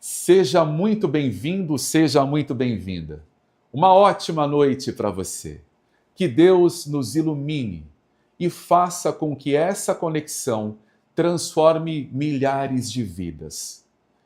Seja muito bem-vindo, seja muito bem-vinda. Uma ótima noite para você. Que Deus nos ilumine e faça com que essa conexão transforme milhares de vidas.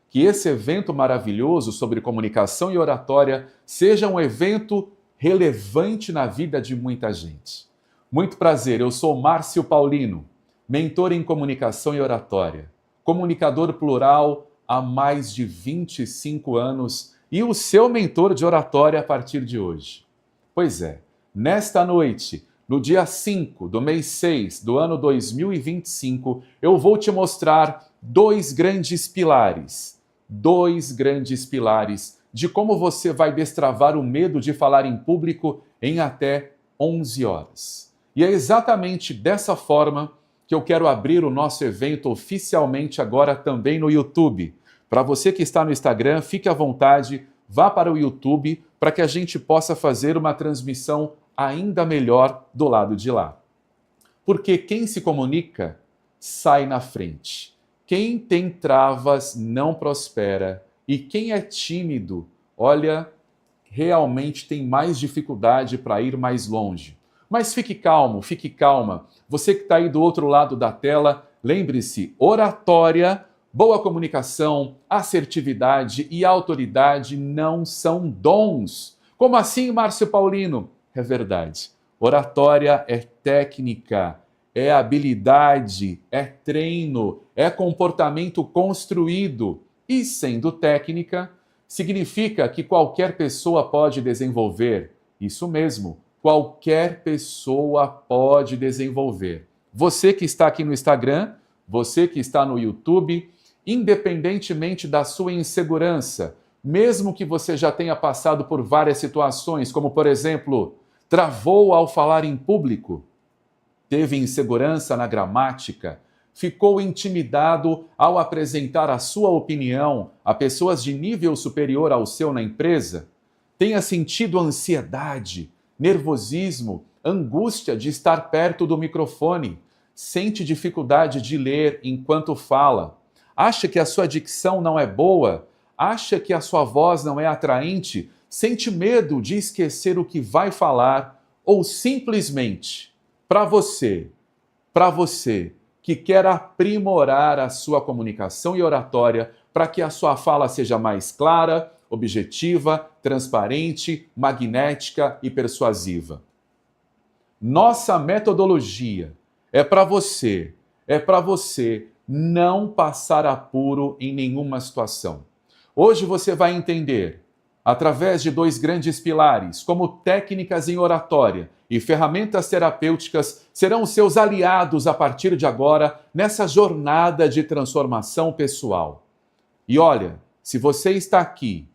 Que esse evento maravilhoso sobre comunicação e oratória seja um evento relevante na vida de muita gente. Muito prazer, eu sou Márcio Paulino, mentor em comunicação e oratória, comunicador plural há mais de 25 anos e o seu mentor de oratória a partir de hoje. Pois é, nesta noite, no dia 5 do mês 6 do ano 2025, eu vou te mostrar dois grandes pilares de como você vai destravar o medo de falar em público em até 11 horas. E é exatamente dessa forma que eu quero abrir o nosso evento oficialmente agora também no YouTube. Para você que está no Instagram, fique à vontade, vá para o YouTube para que a gente possa fazer uma transmissão ainda melhor do lado de lá. Porque quem se comunica sai na frente. Quem tem travas não prospera. E quem é tímido, olha, realmente tem mais dificuldade para ir mais longe. Mas fique calmo, fique calma. Você que está aí do outro lado da tela, lembre-se, oratória, boa comunicação, assertividade e autoridade não são dons. Como assim, Márcio Paulino? É verdade. Oratória é técnica, é habilidade, é treino, é comportamento construído. E sendo técnica, significa que qualquer pessoa pode desenvolver. Isso mesmo, qualquer pessoa pode desenvolver. Você que está aqui no Instagram, você que está no YouTube, independentemente da sua insegurança, mesmo que você já tenha passado por várias situações, como por exemplo, travou ao falar em público, teve insegurança na gramática, ficou intimidado ao apresentar a sua opinião a pessoas de nível superior ao seu na empresa, tenha sentido ansiedade, nervosismo, angústia de estar perto do microfone, sente dificuldade de ler enquanto fala, acha que a sua dicção não é boa, acha que a sua voz não é atraente, sente medo de esquecer o que vai falar ou simplesmente, para você que quer aprimorar a sua comunicação e oratória para que a sua fala seja mais clara, objetiva, transparente, magnética e persuasiva. Nossa metodologia é para você não passar apuro em nenhuma situação. Hoje você vai entender, através de dois grandes pilares, como técnicas em oratória e ferramentas terapêuticas serão seus aliados a partir de agora nessa jornada de transformação pessoal. E olha, se você está aqui,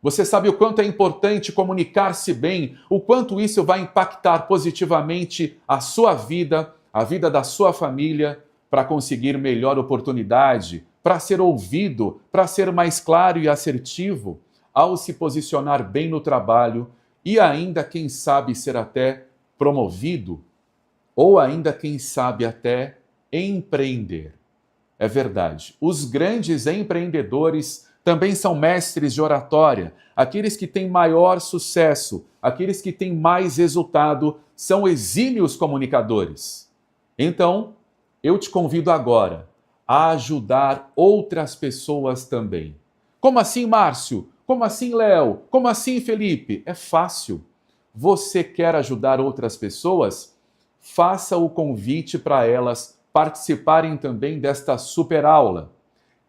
você sabe o quanto é importante comunicar-se bem, o quanto isso vai impactar positivamente a sua vida, a vida da sua família, para conseguir melhor oportunidade, para ser ouvido, para ser mais claro e assertivo, ao se posicionar bem no trabalho e ainda, quem sabe, ser até promovido, ou ainda, quem sabe, até empreender. É verdade, os grandes empreendedores também são mestres de oratória. Aqueles que têm maior sucesso, aqueles que têm mais resultado, são exímios comunicadores. Então, eu te convido agora a ajudar outras pessoas também. Como assim, Márcio? Como assim, Léo? Como assim, Felipe? É fácil. Você quer ajudar outras pessoas? Faça o convite para elas participarem também desta super aula.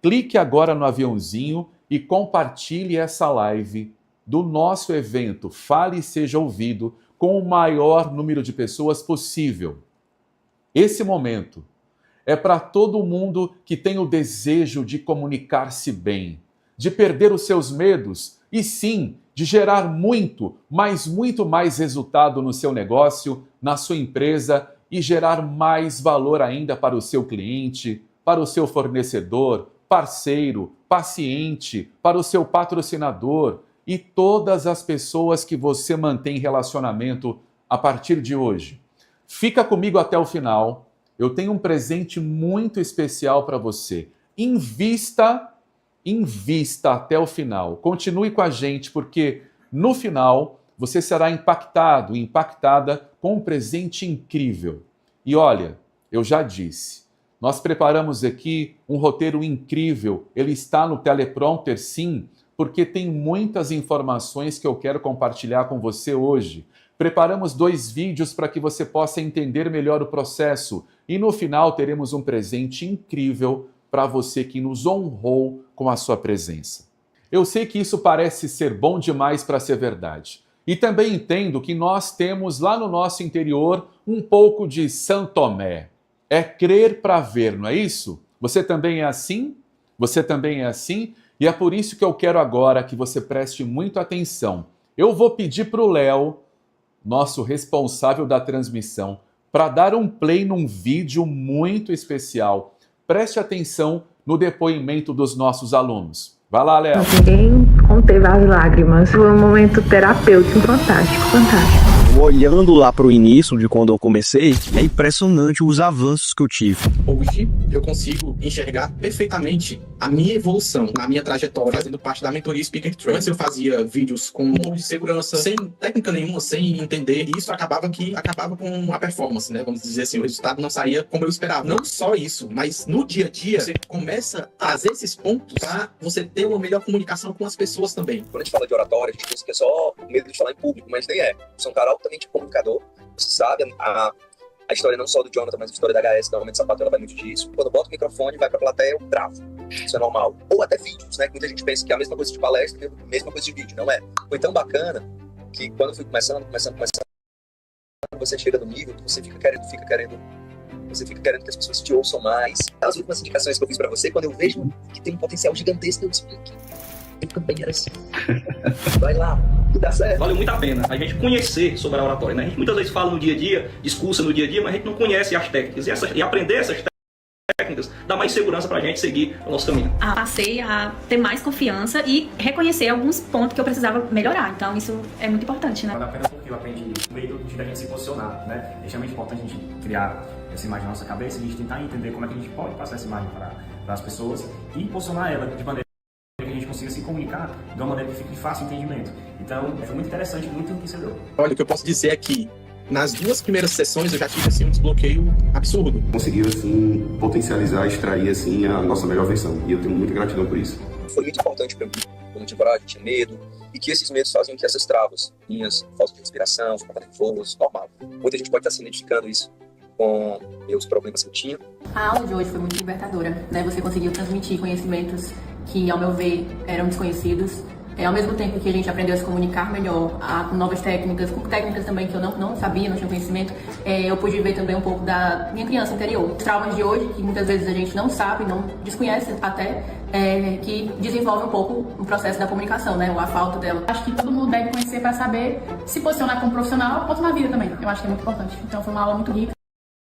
Clique agora no aviãozinho e compartilhe essa live do nosso evento Fale e Seja Ouvido com o maior número de pessoas possível. Esse momento é para todo mundo que tem o desejo de comunicar-se bem, de perder os seus medos e sim, de gerar muito, mas muito mais resultado no seu negócio, na sua empresa e gerar mais valor ainda para o seu cliente, para o seu fornecedor, parceiro, paciente, para o seu patrocinador e todas as pessoas que você mantém relacionamento a partir de hoje. Fica comigo até o final. Eu tenho um presente muito especial para você. Invista invista até o final. Continue com a gente, porque no final você será impactado, impactada com um presente incrível. E olha, eu já disse, nós preparamos aqui um roteiro incrível. Ele está no teleprompter, sim, porque tem muitas informações que eu quero compartilhar com você hoje. Preparamos 2 vídeos para que você possa entender melhor o processo. E no final teremos um presente incrível para você que nos honrou com a sua presença. Eu sei que isso parece ser bom demais para ser verdade. E também entendo que nós temos lá no nosso interior um pouco de São Tomé. É crer para ver, não é isso? Você também é assim? Você também é assim? E é por isso que eu quero agora que você preste muita atenção. Eu vou pedir para o Léo, nosso responsável da transmissão, para dar um play num vídeo muito especial. Preste atenção no depoimento dos nossos alunos. Vai lá, Léo. Ninguém conteve as lágrimas. Foi um momento terapêutico, fantástico, fantástico. Olhando lá para o início de quando eu comecei, é impressionante os avanços que eu tive. Hoje eu consigo enxergar perfeitamente a minha evolução na minha trajetória, fazendo parte da mentoria Speak and Train. Antes eu fazia vídeos com segurança, sem técnica nenhuma, sem entender, e isso acabava com a performance, né? Vamos dizer assim, o resultado não saía como eu esperava. Não só isso, mas no dia a dia você começa a trazer esses pontos para você ter uma melhor comunicação com as pessoas também. Quando a gente fala de oratória, a gente pensa que é só o medo de falar em público, mas nem é. Eu sou um cara altamente comunicador. Você sabe, a história não só do Jonathan, mas a história da HS, da Homem de Sapato, ela vai muito disso. Quando eu boto o microfone, vai pra plateia, eu travo. Isso é normal. Ou até vídeos, né? Muita gente pensa que é a mesma coisa de palestra, que é a mesma coisa de vídeo. Não é. Foi tão bacana que quando eu fui começando, você chega no nível que você fica querendo que as pessoas te ouçam mais. As últimas indicações que eu fiz pra você, quando eu vejo que tem um potencial gigantesco, eu explico. Eu também era assim. Vai lá, que dá certo. Valeu muito a pena a gente conhecer sobre a oratória, né? A gente muitas vezes fala no dia a dia, discursa no dia a dia, mas a gente não conhece as técnicas. E aprender essas técnicas dá mais segurança pra gente seguir o nosso caminho. Passei a ter mais confiança e reconhecer alguns pontos que eu precisava melhorar. Então isso é muito importante, né? Vale a pena porque eu aprendi no meio da gente se posicionar, né? É extremamente importante a gente criar essa imagem na nossa cabeça, a gente tentar entender como é que a gente pode passar essa imagem para as pessoas e posicionar ela de maneira que a gente consiga se comunicar de uma maneira que fique de fácil entendimento. Então, foi muito interessante, muito enriquecedor. Olha, o que eu posso dizer é que nas 2 primeiras sessões eu já tive assim, um desbloqueio absurdo. Conseguiu assim, potencializar, extrair assim, a nossa melhor versão. E eu tenho muita gratidão por isso. Foi muito importante para mim. Eu não tinha coragem, tinha medo. E que esses medos faziam que essas travas, minhas, falta de respiração, ficava nervoso, normal. Muita gente pode estar se identificando isso com os problemas que eu tinha. A aula de hoje foi muito libertadora, né? Você conseguiu transmitir conhecimentos que, ao meu ver, eram desconhecidos. Ao mesmo tempo que a gente aprendeu a se comunicar melhor, com novas técnicas, com técnicas também que eu não sabia, não tinha conhecimento, eu pude ver também um pouco da minha criança interior. Os traumas de hoje, que muitas vezes a gente não sabe, não desconhece até, que desenvolve um pouco o processo da comunicação, né? Ou a falta dela. Acho que todo mundo deve conhecer para saber se posicionar como profissional ou na vida também. Eu acho que é muito importante. Então foi uma aula muito rica.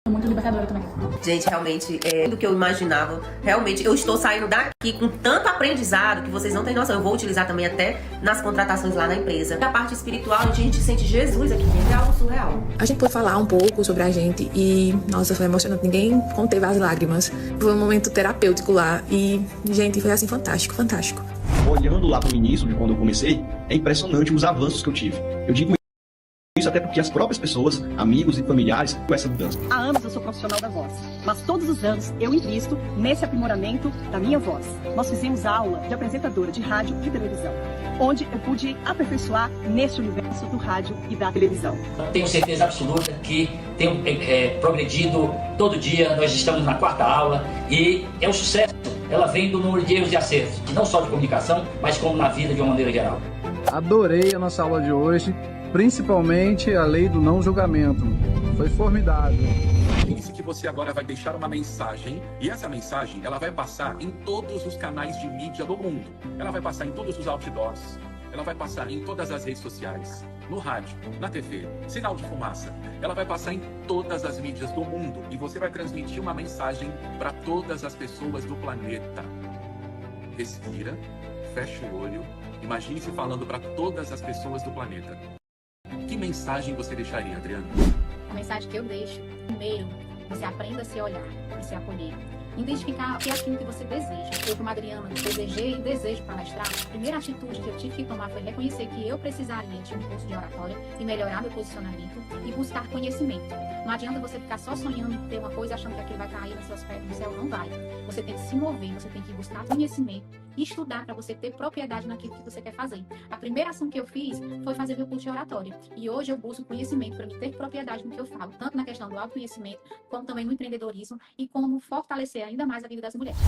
Muito libertadora também. Gente, realmente, do que eu imaginava. Realmente, eu estou saindo daqui com tanto aprendizado que vocês não têm noção. Eu vou utilizar também até nas contratações lá na empresa. A parte espiritual, a gente sente Jesus aqui dentro, é algo surreal. A gente pôde falar um pouco sobre a gente e, nossa, foi emocionante. Ninguém conteve as lágrimas. Foi um momento terapêutico lá e, gente, foi assim, fantástico, fantástico. Olhando lá para o início de quando eu comecei, é impressionante os avanços que eu tive. Eu digo isso até porque as próprias pessoas, amigos e familiares, com essa mudança. Há anos eu sou profissional da voz, mas todos os anos eu invisto nesse aprimoramento da minha voz. Nós fizemos aula de apresentadora de rádio e televisão, onde eu pude aperfeiçoar nesse universo do rádio e da televisão. Tenho certeza absoluta que tenho progredido todo dia. Nós estamos na 4ª aula e é um sucesso. Ela vem do número de erros e acertos, não só de comunicação, mas como na vida de uma maneira geral. Adorei a nossa aula de hoje. Principalmente a lei do não julgamento. Foi formidável. Pense que você agora vai deixar uma mensagem e essa mensagem ela vai passar em todos os canais de mídia do mundo. Ela vai passar em todos os outdoors. Ela vai passar em todas as redes sociais, no rádio, na TV, sinal de fumaça. Ela vai passar em todas as mídias do mundo e você vai transmitir uma mensagem para todas as pessoas do planeta. Respira, fecha o olho, imagine-se falando para todas as pessoas do planeta. Que mensagem você deixaria, Adriana? A mensagem que eu deixo, primeiro, você aprenda a se olhar e se acolher. identificar o que é aquilo que você deseja. Eu, como Adriana, desejei e desejo palestrar. A primeira atitude que eu tive que tomar foi reconhecer que eu precisaria de um curso de oratória e melhorar meu posicionamento e buscar conhecimento. Não adianta você ficar só sonhando em ter uma coisa achando que aquilo vai cair nos seus pés do céu, não vai. Você tem que se mover, você tem que buscar conhecimento e estudar para você ter propriedade naquilo que você quer fazer. A primeira ação que eu fiz foi fazer meu curso de oratória. E hoje eu busco conhecimento para me ter propriedade no que eu falo, tanto na questão do autoconhecimento, como também no empreendedorismo e como fortalecer ainda mais a vida das mulheres.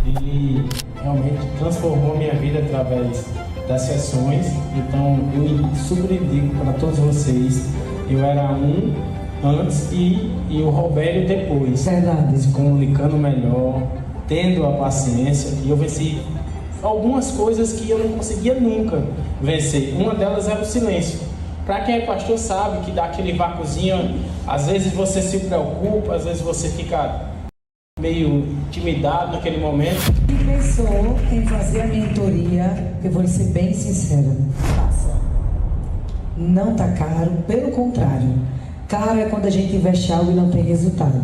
Ele realmente transformou minha vida através das sessões, então eu super indico para todos vocês. Eu era antes e o Robério depois. Verdade. Se comunicando melhor, tendo a paciência, e eu venci algumas coisas que eu não conseguia nunca vencer. Uma delas era o silêncio. Para quem é pastor sabe que dá aquele vácuozinho, às vezes você se preocupa, às vezes você fica meio intimidado naquele momento. Quem pensou em fazer a mentoria, eu vou ser bem sincera, faça. Não tá caro, pelo contrário. Caro é quando a gente investe algo e não tem resultado.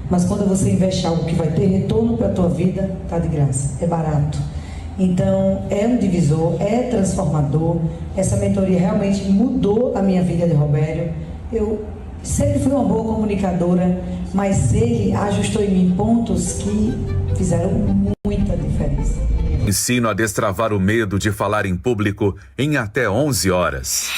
Mas quando você investe algo que vai ter retorno para a tua vida, tá de graça, é barato. Então, é um divisor, é transformador. Essa mentoria realmente mudou a minha vida de Robério. Eu sempre fui uma boa comunicadora, mas ele ajustou em mim pontos que fizeram muita diferença. Ensino a destravar o medo de falar em público em até 11 horas.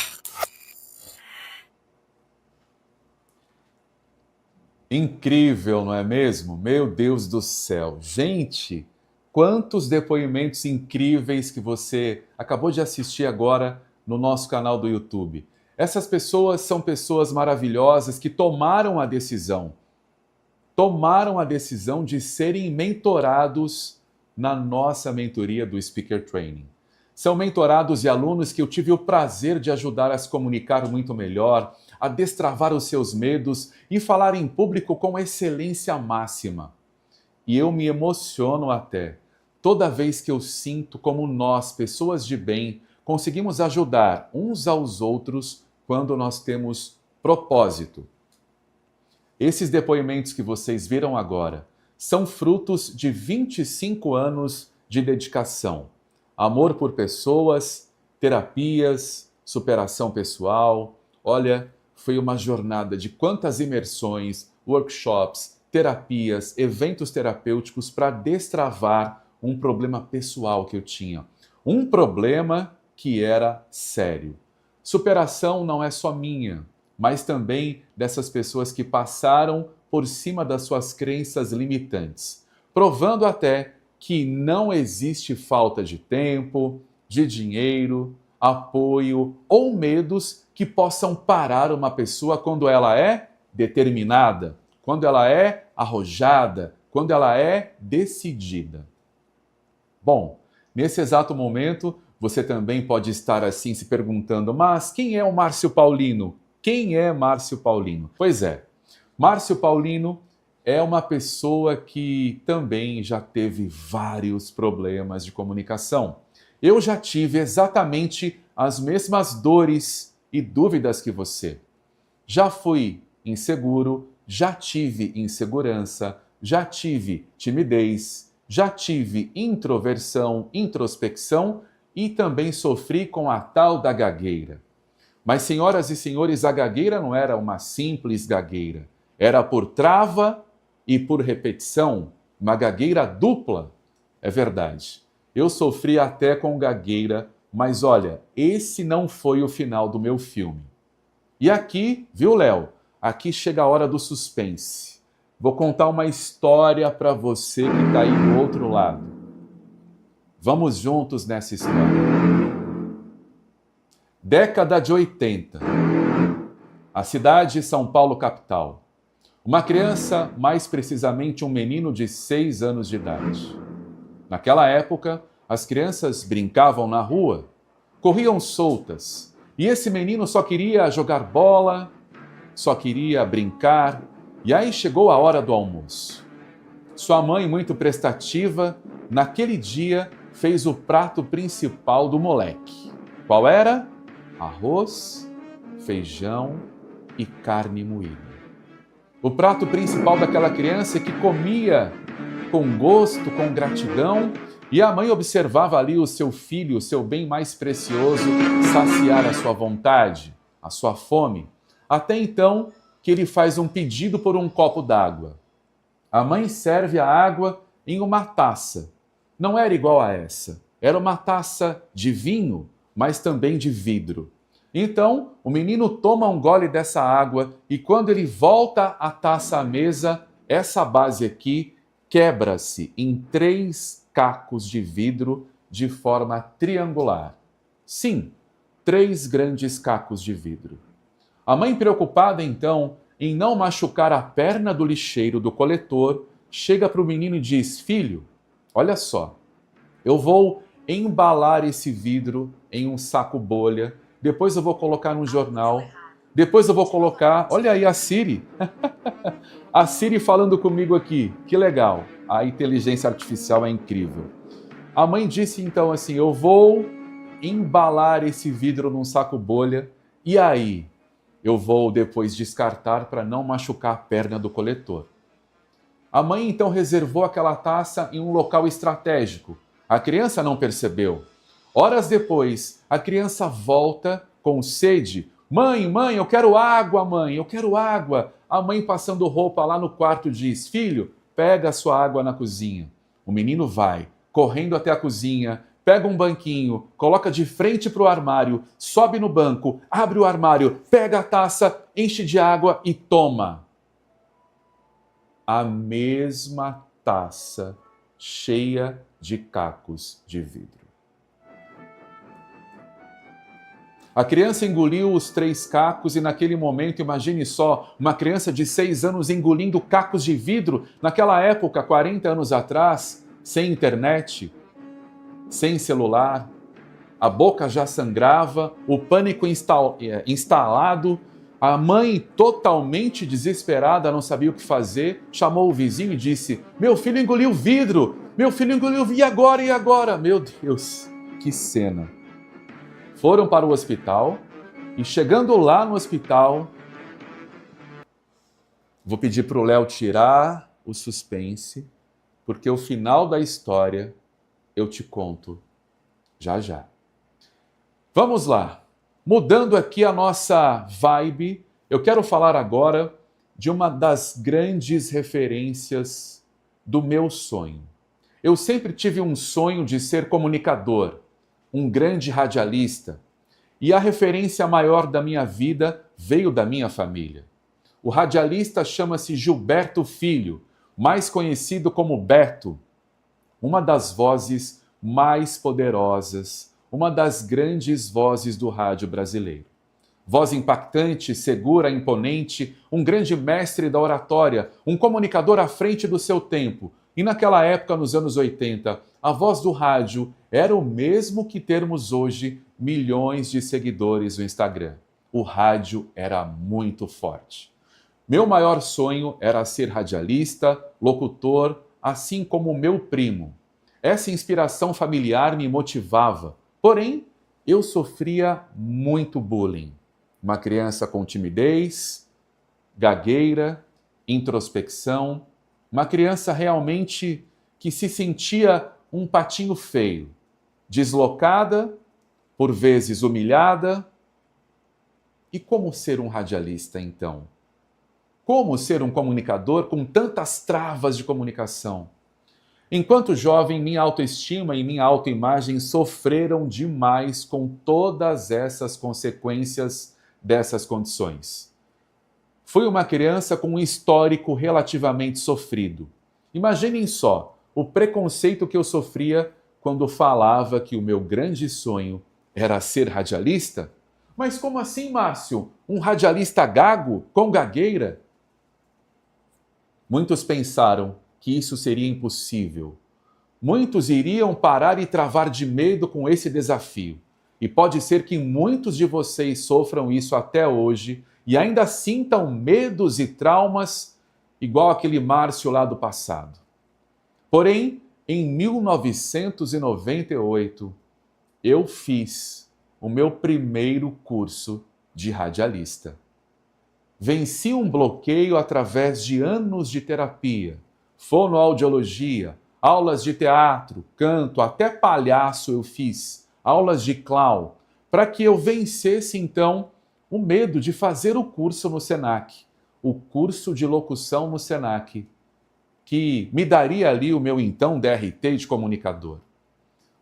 Incrível, não é mesmo? Meu Deus do céu. Gente, quantos depoimentos incríveis que você acabou de assistir agora no nosso canal do YouTube. Essas pessoas são pessoas maravilhosas que tomaram a decisão de serem mentorados na nossa mentoria do Speaker Training. São mentorados e alunos que eu tive o prazer de ajudar a se comunicar muito melhor, a destravar os seus medos e falar em público com excelência máxima. E eu me emociono até toda vez que eu sinto como nós, pessoas de bem, conseguimos ajudar uns aos outros quando nós temos propósito. Esses depoimentos que vocês viram agora são frutos de 25 anos de dedicação, amor por pessoas, terapias, superação pessoal. Olha, foi uma jornada de quantas imersões, workshops, terapias, eventos terapêuticos para destravar um problema pessoal que eu tinha. Um problema que era sério. Superação não é só minha, mas também dessas pessoas que passaram por cima das suas crenças limitantes, provando até que não existe falta de tempo, de dinheiro, apoio ou medos que possam parar uma pessoa quando ela é determinada, quando ela é arrojada, quando ela é decidida. Bom, nesse exato momento, você também pode estar assim se perguntando, mas quem é o Márcio Paulino? Quem é Márcio Paulino? Pois é, Márcio Paulino é uma pessoa que também já teve vários problemas de comunicação. Eu já tive exatamente as mesmas dores e dúvidas que você. Já fui inseguro, já tive insegurança, já tive timidez, já tive introversão, introspecção e também sofri com a tal da gagueira. Mas, senhoras e senhores, a gagueira não era uma simples gagueira. Era por trava e por repetição, uma gagueira dupla. É verdade. Eu sofri até com gagueira, mas olha, esse não foi o final do meu filme. E aqui, viu, Léo? Aqui chega a hora do suspense. Vou contar uma história para você que está aí do outro lado. Vamos juntos nessa história. Década de 80. A cidade de São Paulo, capital. Uma criança, mais precisamente um menino de 6 anos de idade. Naquela época, as crianças brincavam na rua, corriam soltas, e esse menino só queria jogar bola, só queria brincar, e aí chegou a hora do almoço. Sua mãe, muito prestativa, naquele dia fez o prato principal do moleque. Qual era? Arroz, feijão e carne moída. O prato principal daquela criança que comia com gosto, com gratidão, e a mãe observava ali o seu filho, o seu bem mais precioso, saciar a sua vontade, a sua fome, até então que ele faz um pedido por um copo d'água. A mãe serve a água em uma taça. Não era igual a essa. Era uma taça de vinho, mas também de vidro. Então, o menino toma um gole dessa água e quando ele volta a taça à mesa, essa base aqui quebra-se em 3 cacos de vidro de forma triangular. Sim, 3 grandes cacos de vidro. A mãe, preocupada então em não machucar a perna do lixeiro do coletor, chega para o menino e diz: filho, olha só, eu vou embalar esse vidro em um saco bolha, depois eu vou colocar no jornal, depois eu vou colocar... Olha aí a Siri, a Siri falando comigo aqui, que legal, a inteligência artificial é incrível. A mãe disse então assim: eu vou embalar esse vidro num saco bolha e aí eu vou depois descartar para não machucar a perna do coletor. A mãe então reservou aquela taça em um local estratégico. A criança não percebeu. Horas depois, a criança volta com sede. Mãe, eu quero água, mãe, eu quero água. A mãe, passando roupa lá no quarto, diz: filho, pega a sua água na cozinha. O menino vai, correndo até a cozinha, pega um banquinho, coloca de frente para o armário, sobe no banco, abre o armário, pega a taça, enche de água e toma. A mesma taça cheia de cacos de vidro. A criança engoliu os 3 cacos e naquele momento, imagine só, uma criança de 6 anos engolindo cacos de vidro, naquela época, 40 anos atrás, sem internet, sem celular, a boca já sangrava, o pânico instalado, a mãe totalmente desesperada, não sabia o que fazer, chamou o vizinho e disse: meu filho engoliu vidro, meu filho engoliu vidro, e agora? Meu Deus, que cena. Foram para o hospital e chegando lá no hospital, vou pedir para o Léo tirar o suspense, porque o final da história eu te conto já já. Vamos lá. Mudando aqui a nossa vibe, eu quero falar agora de uma das grandes referências do meu sonho. Eu sempre tive um sonho de ser comunicador, um grande radialista, e a referência maior da minha vida veio da minha família. O radialista chama-se Gilberto Filho, mais conhecido como Beto, uma das vozes mais poderosas, uma das grandes vozes do rádio brasileiro. Voz impactante, segura, imponente, um grande mestre da oratória, um comunicador à frente do seu tempo. E naquela época, nos anos 80, a voz do rádio era o mesmo que termos hoje milhões de seguidores no Instagram. O rádio era muito forte. Meu maior sonho era ser radialista, locutor, assim como o meu primo. Essa inspiração familiar me motivava. Porém, eu sofria muito bullying. Uma criança com timidez, gagueira, introspecção, uma criança realmente que se sentia um patinho feio, deslocada, por vezes humilhada. E como ser um radialista, então? Como ser um comunicador com tantas travas de comunicação? Enquanto jovem, minha autoestima e minha autoimagem sofreram demais com todas essas consequências dessas condições. Fui uma criança com um histórico relativamente sofrido. Imaginem só o preconceito que eu sofria quando falava que o meu grande sonho era ser radialista. Mas como assim, Márcio? Um radialista gago, com gagueira? Muitos pensaram que isso seria impossível. Muitos iriam parar e travar de medo com esse desafio. E pode ser que muitos de vocês sofram isso até hoje e ainda sintam medos e traumas igual aquele Márcio lá do passado. Porém, em 1998, eu fiz o meu primeiro curso de radialista. Venci um bloqueio através de anos de terapia. fonoaudiologia, aulas de teatro, canto, até palhaço eu fiz, aulas de clown, para que eu vencesse então o medo de fazer o curso no Senac, o curso de locução no Senac, que me daria ali o meu então DRT de comunicador.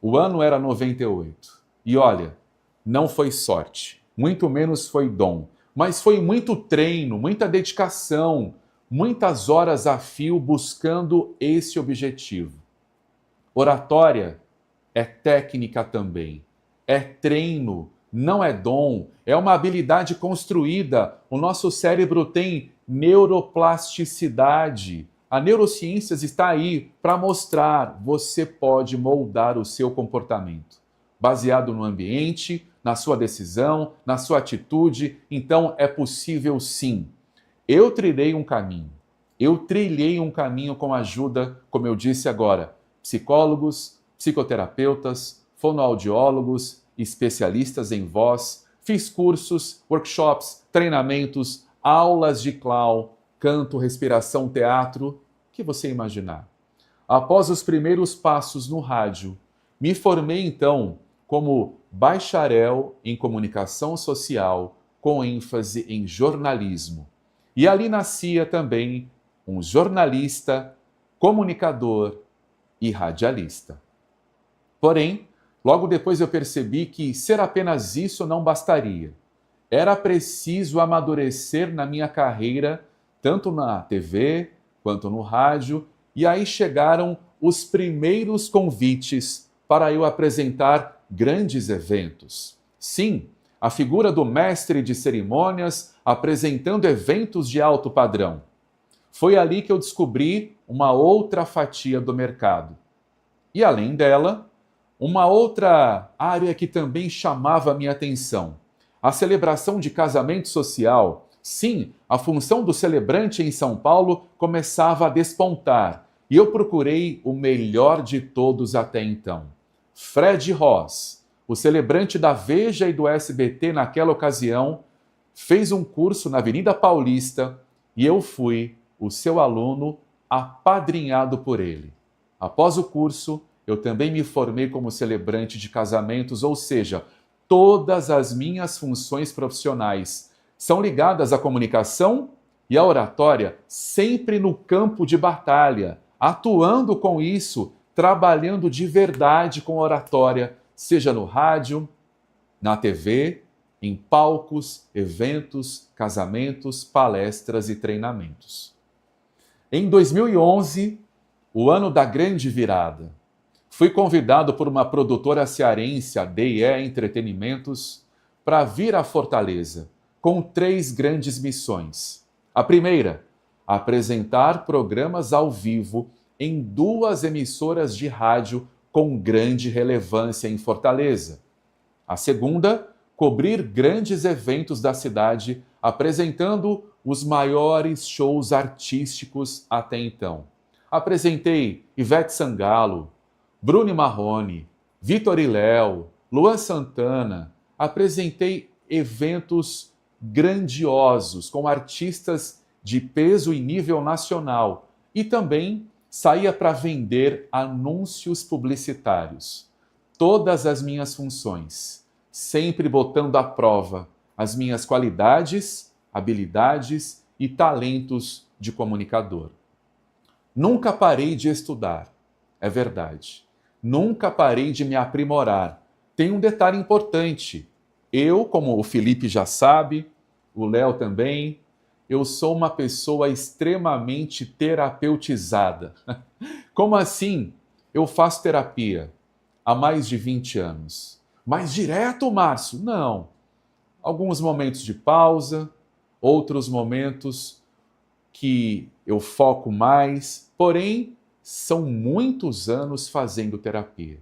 O ano era 98. E olha, não foi sorte, muito menos foi dom, mas foi muito treino, muita dedicação, muitas horas a fio buscando esse objetivo. Oratória é técnica também, é treino, não é dom, é uma habilidade construída. O nosso cérebro tem neuroplasticidade. A neurociências está aí para mostrar, você pode moldar o seu comportamento, baseado no ambiente, na sua decisão, na sua atitude, então é possível sim. Eu trilhei um caminho com a ajuda, como eu disse agora, psicólogos, psicoterapeutas, fonoaudiólogos, especialistas em voz, fiz cursos, workshops, treinamentos, aulas de clown, canto, respiração, teatro, que você imaginar. Após os primeiros passos no rádio, me formei então como bacharel em comunicação social, com ênfase em jornalismo. E ali nascia também um jornalista, comunicador e radialista. Porém, logo depois eu percebi que ser apenas isso não bastaria. Era preciso amadurecer na minha carreira, tanto na TV quanto no rádio, e aí chegaram os primeiros convites para eu apresentar grandes eventos. Sim, a figura do mestre de cerimônias apresentando eventos de alto padrão. Foi ali que eu descobri uma outra fatia do mercado. E além dela, uma outra área que também chamava a minha atenção. A celebração de casamento social. Sim, a função do celebrante em São Paulo começava a despontar. E eu procurei o melhor de todos até então. Fred Ross, o celebrante da Veja e do SBT naquela ocasião, fez um curso na Avenida Paulista e eu fui o seu aluno apadrinhado por ele. Após o curso, eu também me formei como celebrante de casamentos, ou seja, todas as minhas funções profissionais são ligadas à comunicação e à oratória, sempre no campo de batalha, atuando com isso, trabalhando de verdade com oratória, seja no rádio, na TV, em palcos, eventos, casamentos, palestras e treinamentos. Em 2011, o ano da grande virada, fui convidado por uma produtora cearense, a D&E Entretenimentos, para vir à Fortaleza, com 3 grandes missões. A primeira, apresentar programas ao vivo em 2 emissoras de rádio com grande relevância em Fortaleza. A segunda, cobrir grandes eventos da cidade, apresentando os maiores shows artísticos até então. Apresentei Ivete Sangalo, Bruno Marrone, Vitor e Léo, Luan Santana. Apresentei eventos grandiosos com artistas de peso e nível nacional e também saía para vender anúncios publicitários. Todas as minhas funções, sempre botando à prova as minhas qualidades, habilidades e talentos de comunicador. Nunca parei de estudar, é verdade. Nunca parei de me aprimorar. Tem um detalhe importante. Eu, como o Felipe já sabe, o Léo também, eu sou uma pessoa extremamente terapeutizada. Como assim? Eu faço terapia há mais de 20 anos. Mais direto, Márcio? Não. Alguns momentos de pausa, outros momentos que eu foco mais, porém, são muitos anos fazendo terapia.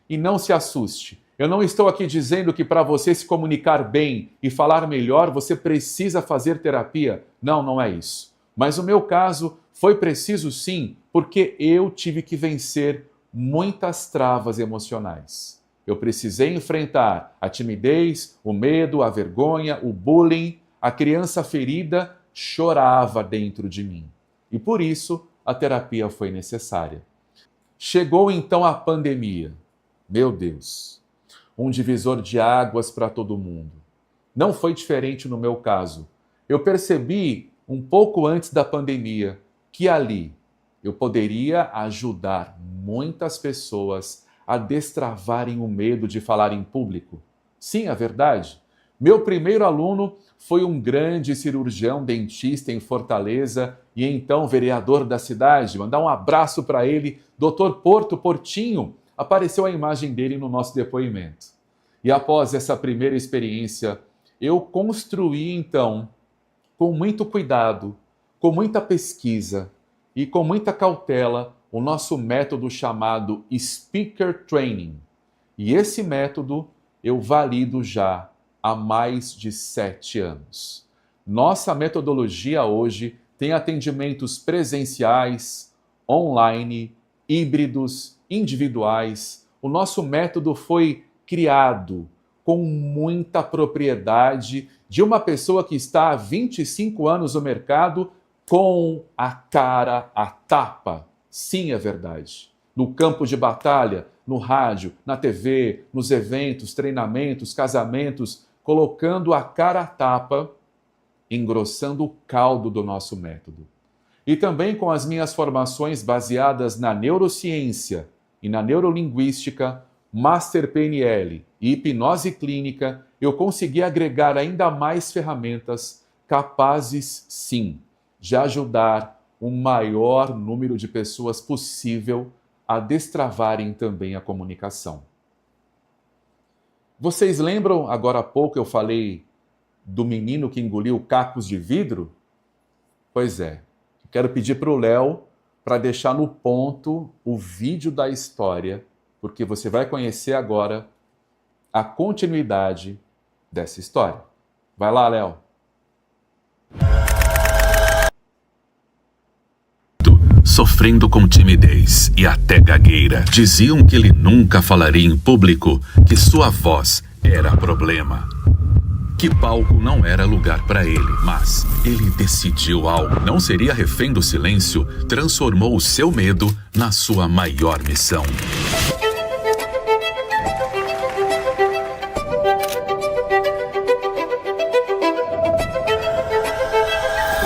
E não se assuste, eu não estou aqui dizendo que para você se comunicar bem e falar melhor, você precisa fazer terapia. Não, não é isso. Mas no meu caso, foi preciso sim, porque eu tive que vencer muitas travas emocionais. Eu precisei enfrentar a timidez, o medo, a vergonha, o bullying. A criança ferida chorava dentro de mim. E por isso, a terapia foi necessária. Chegou então a pandemia. Meu Deus, um divisor de águas para todo mundo. Não foi diferente no meu caso. Eu percebi um pouco antes da pandemia que ali eu poderia ajudar muitas pessoas a destravarem o medo de falar em público. Sim, é verdade. Meu primeiro aluno foi um grande cirurgião dentista em Fortaleza e então vereador da cidade. Mandar um abraço para ele, Dr. Portinho. Apareceu a imagem dele no nosso depoimento. E após essa primeira experiência, eu construí então, com muito cuidado, com muita pesquisa e com muita cautela, o nosso método chamado Speaker Training. E esse método eu valido já há mais de 7 anos. Nossa metodologia hoje tem atendimentos presenciais, online, híbridos, individuais. O nosso método foi criado com muita propriedade de uma pessoa que está há 25 anos no mercado com a cara a tapa. Sim, é verdade. No campo de batalha, no rádio, na TV, nos eventos, treinamentos, casamentos, colocando a cara a tapa, engrossando o caldo do nosso método. E também com as minhas formações baseadas na neurociência e na neurolinguística, Master PNL e hipnose clínica, eu consegui agregar ainda mais ferramentas capazes, sim, de ajudar o maior número de pessoas possível a destravarem também a comunicação. Vocês lembram, agora há pouco eu falei do menino que engoliu cacos de vidro? Pois é, quero pedir para o Léo para deixar no ponto o vídeo da história, porque você vai conhecer agora a continuidade dessa história. Vai lá, Léo. Sofrendo com timidez e até gagueira. Diziam que ele nunca falaria em público, que sua voz era problema. Que palco não era lugar para ele, mas ele decidiu algo. Não seria refém do silêncio, transformou o seu medo na sua maior missão.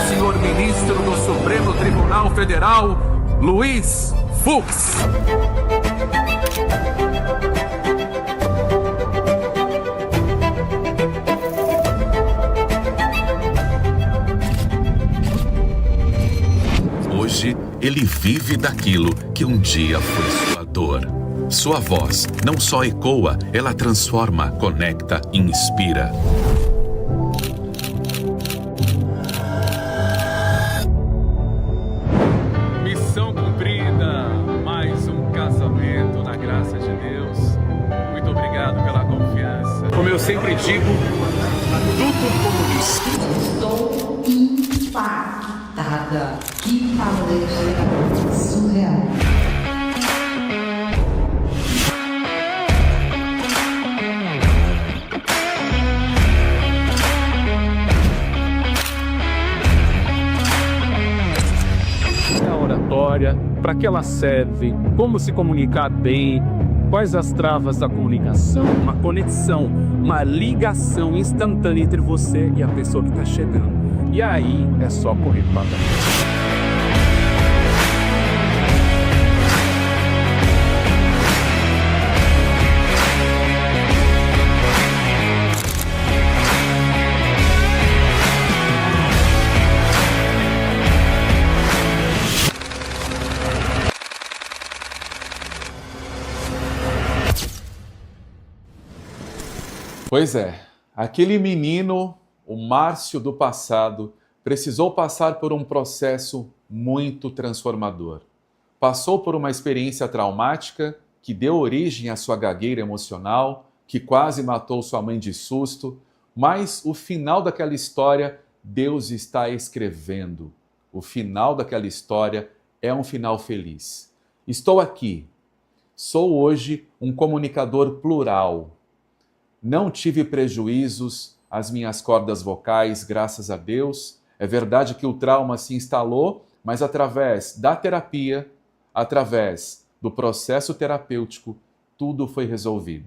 Senhor ministro do Supremo Tribunal Federal, Luiz Fux. Hoje, ele vive daquilo que um dia foi sua dor. Sua voz não só ecoa, ela transforma, conecta e inspira. Missão cumprida, mais um casamento na graça de Deus. Muito obrigado pela confiança. Como eu sempre digo, tudo como isso. Estou impactada. Que palestra surreal. A oratória, para que ela serve, como se comunicar bem, quais as travas da comunicação, uma conexão, uma ligação instantânea entre você e a pessoa que está chegando. E aí é só correr para frente. Pois é, aquele menino, o Márcio do passado, precisou passar por um processo muito transformador. Passou por uma experiência traumática que deu origem à sua gagueira emocional, que quase matou sua mãe de susto, mas o final daquela história, Deus está escrevendo. O final daquela história é um final feliz. Estou aqui. Sou hoje um comunicador plural. Não tive prejuízos às minhas cordas vocais, graças a Deus. É verdade que o trauma se instalou, mas através da terapia, através do processo terapêutico, tudo foi resolvido.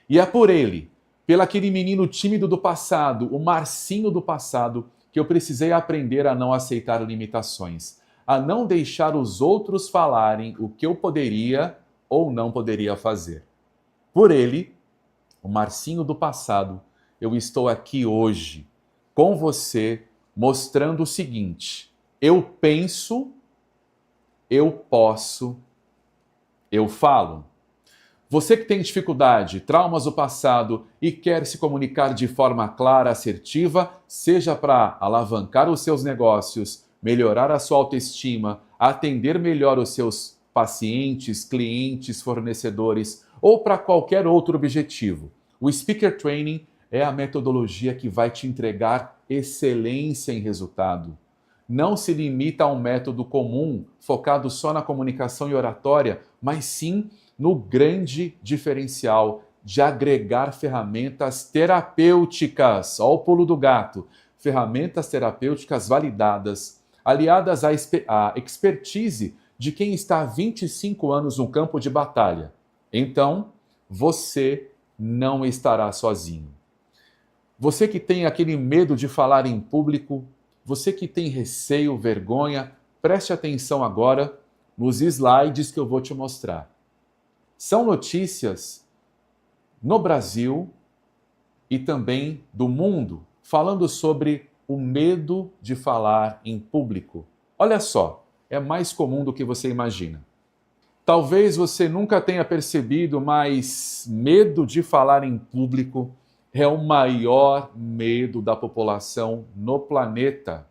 E é por ele, pelo aquele menino tímido do passado, o Marcinho do passado, que eu precisei aprender a não aceitar limitações, a não deixar os outros falarem o que eu poderia ou não poderia fazer. Por ele, o Marcinho do passado, eu estou aqui hoje com você, mostrando o seguinte: eu penso, eu posso, eu falo. Você que tem dificuldade, traumas do passado e quer se comunicar de forma clara, assertiva, seja para alavancar os seus negócios, melhorar a sua autoestima, atender melhor os seus pacientes, clientes, fornecedores ou para qualquer outro objetivo. O Speaker Training é a metodologia que vai te entregar excelência em resultado. Não se limita a um método comum, focado só na comunicação e oratória, mas sim no grande diferencial de agregar ferramentas terapêuticas, ó o pulo do gato, ferramentas terapêuticas validadas, aliadas à expertise de quem está há 25 anos no campo de batalha. Então, você não estará sozinho. Você que tem aquele medo de falar em público, você que tem receio, vergonha, preste atenção agora nos slides que eu vou te mostrar. São notícias no Brasil e também do mundo, falando sobre o medo de falar em público. Olha só, é mais comum do que você imagina. Talvez você nunca tenha percebido, mas medo de falar em público é o maior medo da população no planeta.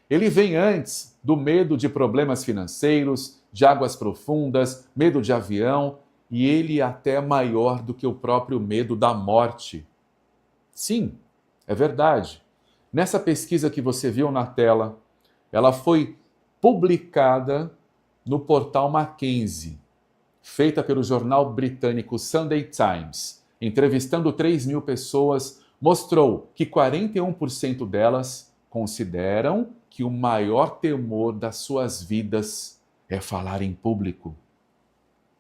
Ele vem antes do medo de problemas financeiros, de águas profundas, medo de avião, e ele é até maior do que o próprio medo da morte. Sim, é verdade. Nessa pesquisa que você viu na tela, ela foi publicada no portal Mackenzie, feita pelo jornal britânico Sunday Times, entrevistando 3.000 pessoas, mostrou que 41% delas consideram que o maior temor das suas vidas é falar em público.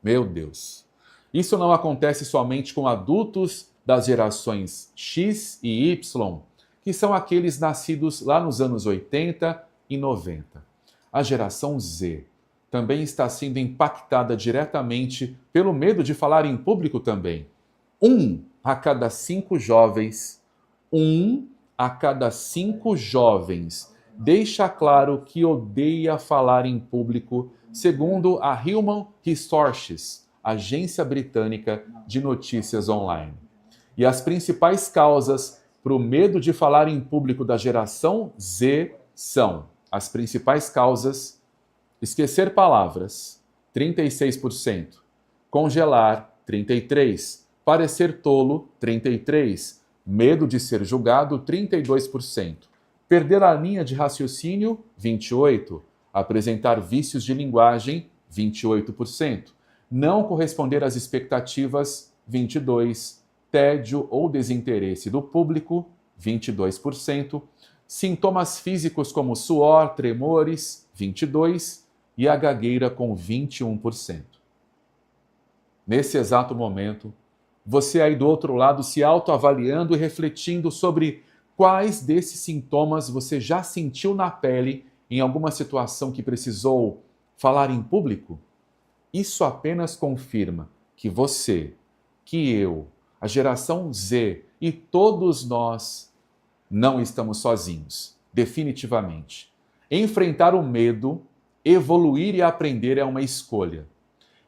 Meu Deus! Isso não acontece somente com adultos das gerações X e Y, que são aqueles nascidos lá nos anos 80 e 90. A geração Z também está sendo impactada diretamente pelo medo de falar em público também. 1 a cada 5 jovens deixa claro que odeia falar em público, segundo a Human Resources, agência britânica de notícias online. E as principais causas para o medo de falar em público da geração Z são as principais causas: esquecer palavras, 36%, congelar, 33%, parecer tolo, 33%, medo de ser julgado, 32%, perder a linha de raciocínio, 28%, apresentar vícios de linguagem, 28%, não corresponder às expectativas, 22%, tédio ou desinteresse do público, 22%, sintomas físicos como suor, tremores, 22%, e a gagueira com 21%. Nesse exato momento, você aí do outro lado se autoavaliando e refletindo sobre quais desses sintomas você já sentiu na pele em alguma situação que precisou falar em público? Isso apenas confirma que você, que eu, a geração Z e todos nós não estamos sozinhos, definitivamente. Enfrentar o medo, evoluir e aprender é uma escolha.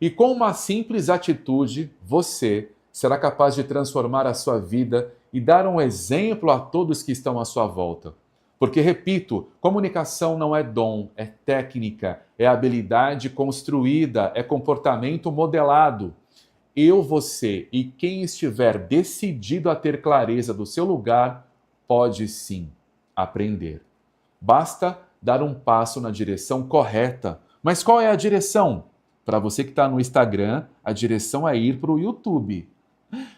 E com uma simples atitude, você será capaz de transformar a sua vida e dar um exemplo a todos que estão à sua volta. Porque, repito, comunicação não é dom, é técnica, é habilidade construída, é comportamento modelado. Eu, você e quem estiver decidido a ter clareza do seu lugar, pode sim aprender. Basta dar um passo na direção correta. Mas qual é a direção? Para você que está no Instagram, a direção é ir para o YouTube.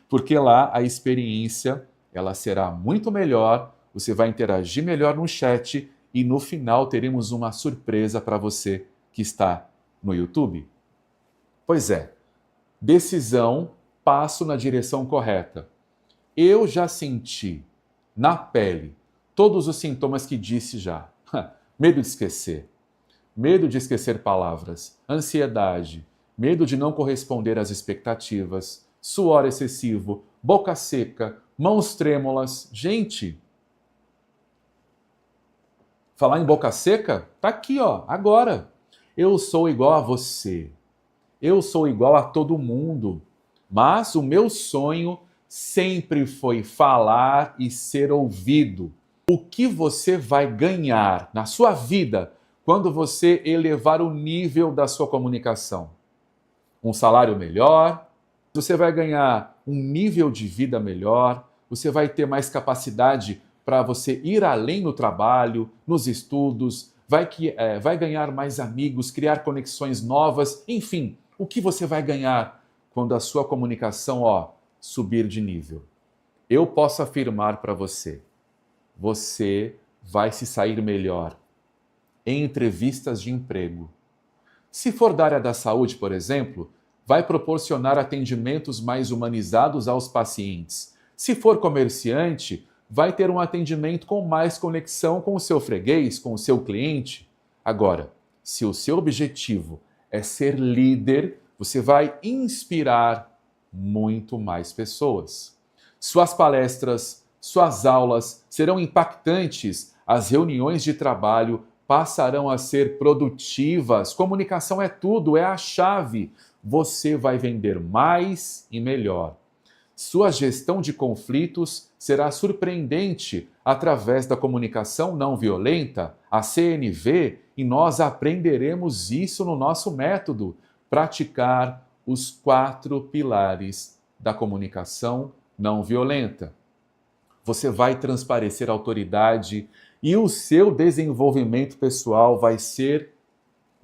Porque lá a experiência ela será muito melhor, você vai interagir melhor no chat e no final teremos uma surpresa para você que está no YouTube. Pois é, decisão, passo na direção correta. Eu já senti na pele todos os sintomas que disse já. Medo de esquecer palavras, ansiedade, medo de não corresponder às expectativas, suor excessivo, boca seca, mãos trêmulas. Gente, falar em boca seca, tá aqui, ó, agora. Eu sou igual a você. Eu sou igual a todo mundo. Mas o meu sonho sempre foi falar e ser ouvido. O que você vai ganhar na sua vida quando você elevar o nível da sua comunicação? Um salário melhor, você vai ganhar um nível de vida melhor, você vai ter mais capacidade para você ir além no trabalho, nos estudos, vai ganhar mais amigos, criar conexões novas, enfim, o que você vai ganhar quando a sua comunicação subir de nível? Eu posso afirmar para você, você vai se sair melhor em entrevistas de emprego. Se for da área da saúde, por exemplo, vai proporcionar atendimentos mais humanizados aos pacientes. Se for comerciante, vai ter um atendimento com mais conexão com o seu freguês, com o seu cliente. Agora, se o seu objetivo é ser líder, você vai inspirar muito mais pessoas. Suas palestras, suas aulas serão impactantes, as reuniões de trabalho passarão a ser produtivas. Comunicação é tudo, é a chave. Você vai vender mais e melhor. Sua gestão de conflitos será surpreendente através da comunicação não violenta, a CNV, e nós aprenderemos isso no nosso método, praticar os 4 pilares da comunicação não violenta. Você vai transparecer autoridade e o seu desenvolvimento pessoal vai ser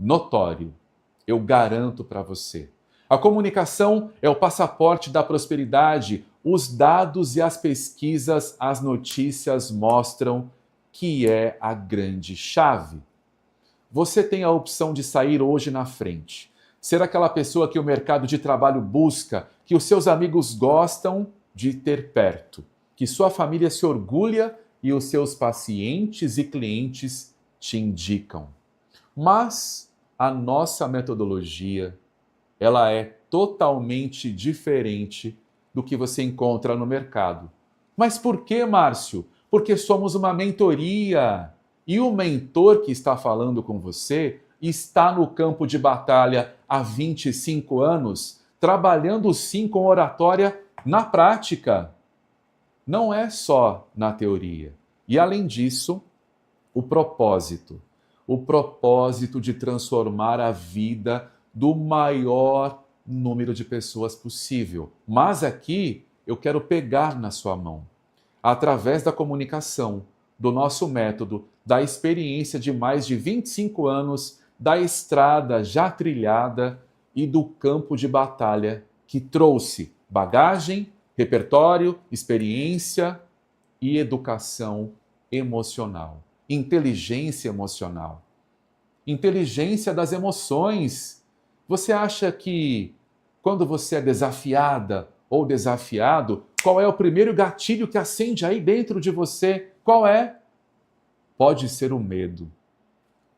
notório. Eu garanto para você. A comunicação é o passaporte da prosperidade. Os dados e as pesquisas, as notícias mostram que é a grande chave. Você tem a opção de sair hoje na frente. Ser aquela pessoa que o mercado de trabalho busca, que os seus amigos gostam de ter perto, que sua família se orgulha e os seus pacientes e clientes te indicam. Mas a nossa metodologia, ela é totalmente diferente do que você encontra no mercado. Mas por que, Márcio? Porque somos uma mentoria. E o mentor que está falando com você está no campo de batalha há 25 anos, trabalhando sim com oratória na prática. Não é só na teoria. E além disso, o propósito de transformar a vida do maior número de pessoas possível. Mas aqui eu quero pegar na sua mão, através da comunicação, do nosso método, da experiência de mais de 25 anos, da estrada já trilhada e do campo de batalha que trouxe bagagem, repertório, experiência e educação emocional, inteligência emocional, inteligência das emoções. Você acha que quando você é desafiada ou desafiado, qual é o primeiro gatilho que acende aí dentro de você? Qual é? Pode ser o medo.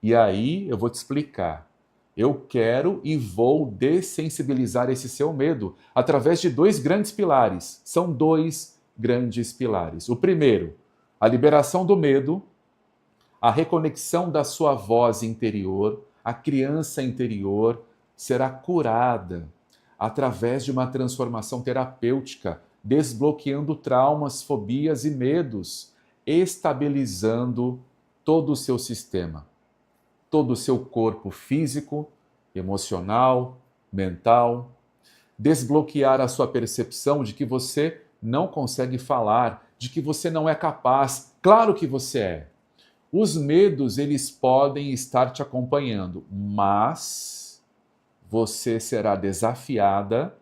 E aí eu vou te explicar. Eu quero e vou dessensibilizar esse seu medo através de 2 grandes pilares. São 2 grandes pilares. O primeiro, a liberação do medo, a reconexão da sua voz interior, a criança interior será curada através de uma transformação terapêutica, desbloqueando traumas, fobias e medos, estabilizando todo o seu sistema, todo o seu corpo físico, emocional, mental, desbloquear a sua percepção de que você não consegue falar, de que você não é capaz. Claro que você é. Os medos, eles podem estar te acompanhando, mas você será desafiado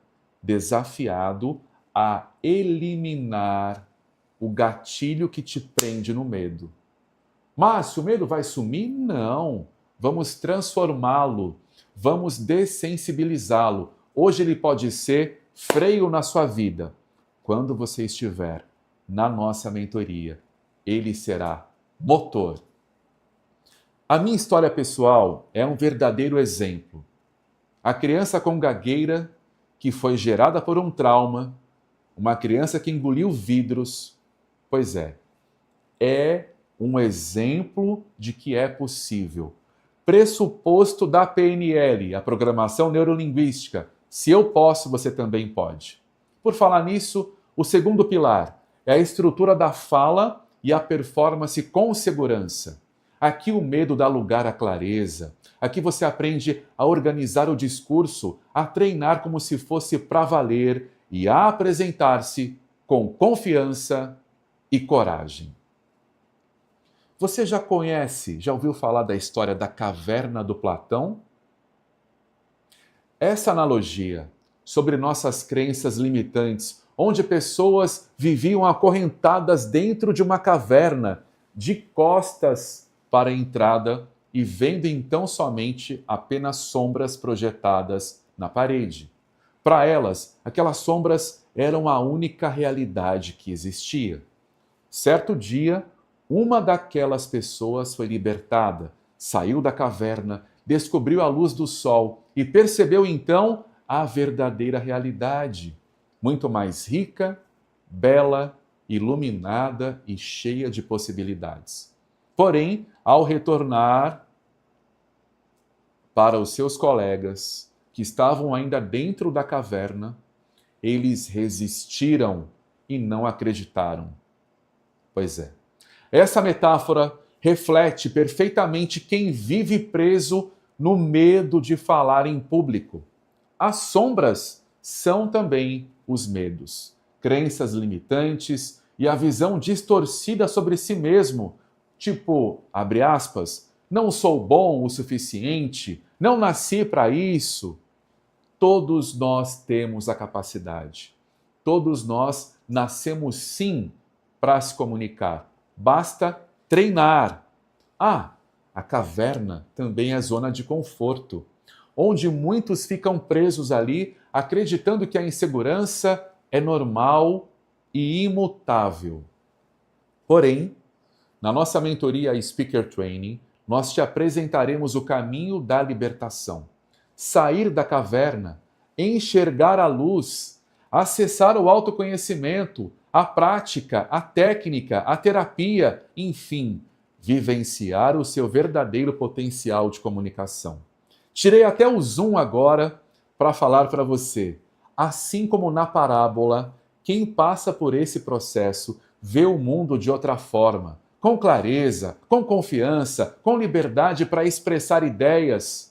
a eliminar o gatilho que te prende no medo. Márcio, o medo vai sumir? Não. Vamos transformá-lo, vamos dessensibilizá-lo. Hoje ele pode ser freio na sua vida. Quando você estiver na nossa mentoria, ele será motor. A minha história pessoal é um verdadeiro exemplo. A criança com gagueira que foi gerada por um trauma, uma criança que engoliu vidros, pois é um exemplo de que é possível. Pressuposto da PNL, a programação neurolinguística. Se eu posso, você também pode. Por falar nisso, o segundo pilar é a estrutura da fala e a performance com segurança. Aqui o medo dá lugar à clareza. Aqui você aprende a organizar o discurso, a treinar como se fosse para valer e a apresentar-se com confiança e coragem. Você já ouviu falar da história da caverna do Platão? Essa analogia sobre nossas crenças limitantes, onde pessoas viviam acorrentadas dentro de uma caverna, de costas para a entrada e vendo então somente apenas sombras projetadas na parede. Para elas, aquelas sombras eram a única realidade que existia. Certo dia, uma daquelas pessoas foi libertada, saiu da caverna, descobriu a luz do sol e percebeu então a verdadeira realidade, muito mais rica, bela, iluminada e cheia de possibilidades. Porém, ao retornar para os seus colegas que estavam ainda dentro da caverna, eles resistiram e não acreditaram. Pois é. Essa metáfora reflete perfeitamente quem vive preso no medo de falar em público. As sombras são também os medos, crenças limitantes e a visão distorcida sobre si mesmo, tipo, abre aspas, não sou bom o suficiente, não nasci para isso. Todos nós temos a capacidade. Todos nós nascemos sim para se comunicar. Basta treinar. A caverna também é zona de conforto, onde muitos ficam presos ali, acreditando que a insegurança é normal e imutável. Porém, na nossa mentoria Speaker Training, nós te apresentaremos o caminho da libertação. Sair da caverna, enxergar a luz, acessar o autoconhecimento, a prática, a técnica, a terapia, enfim, vivenciar o seu verdadeiro potencial de comunicação. Tirei até o zoom agora para falar para você. Assim como na parábola, quem passa por esse processo vê o mundo de outra forma, com clareza, com confiança, com liberdade para expressar ideias,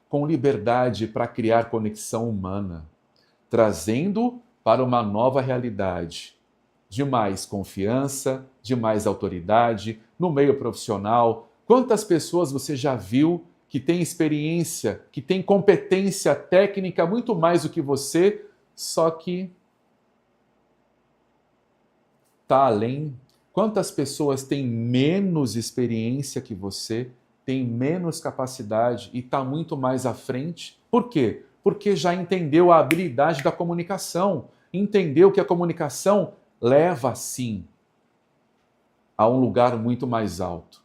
com liberdade para criar conexão humana, trazendo para uma nova realidade de mais confiança, de mais autoridade no meio profissional. Quantas pessoas você já viu que tem experiência, que tem competência técnica muito mais do que você, só que está além? Quantas pessoas têm menos experiência que você, têm menos capacidade e está muito mais à frente? Por quê? Porque já entendeu a habilidade da comunicação, entendeu que a comunicação leva, sim, a um lugar muito mais alto.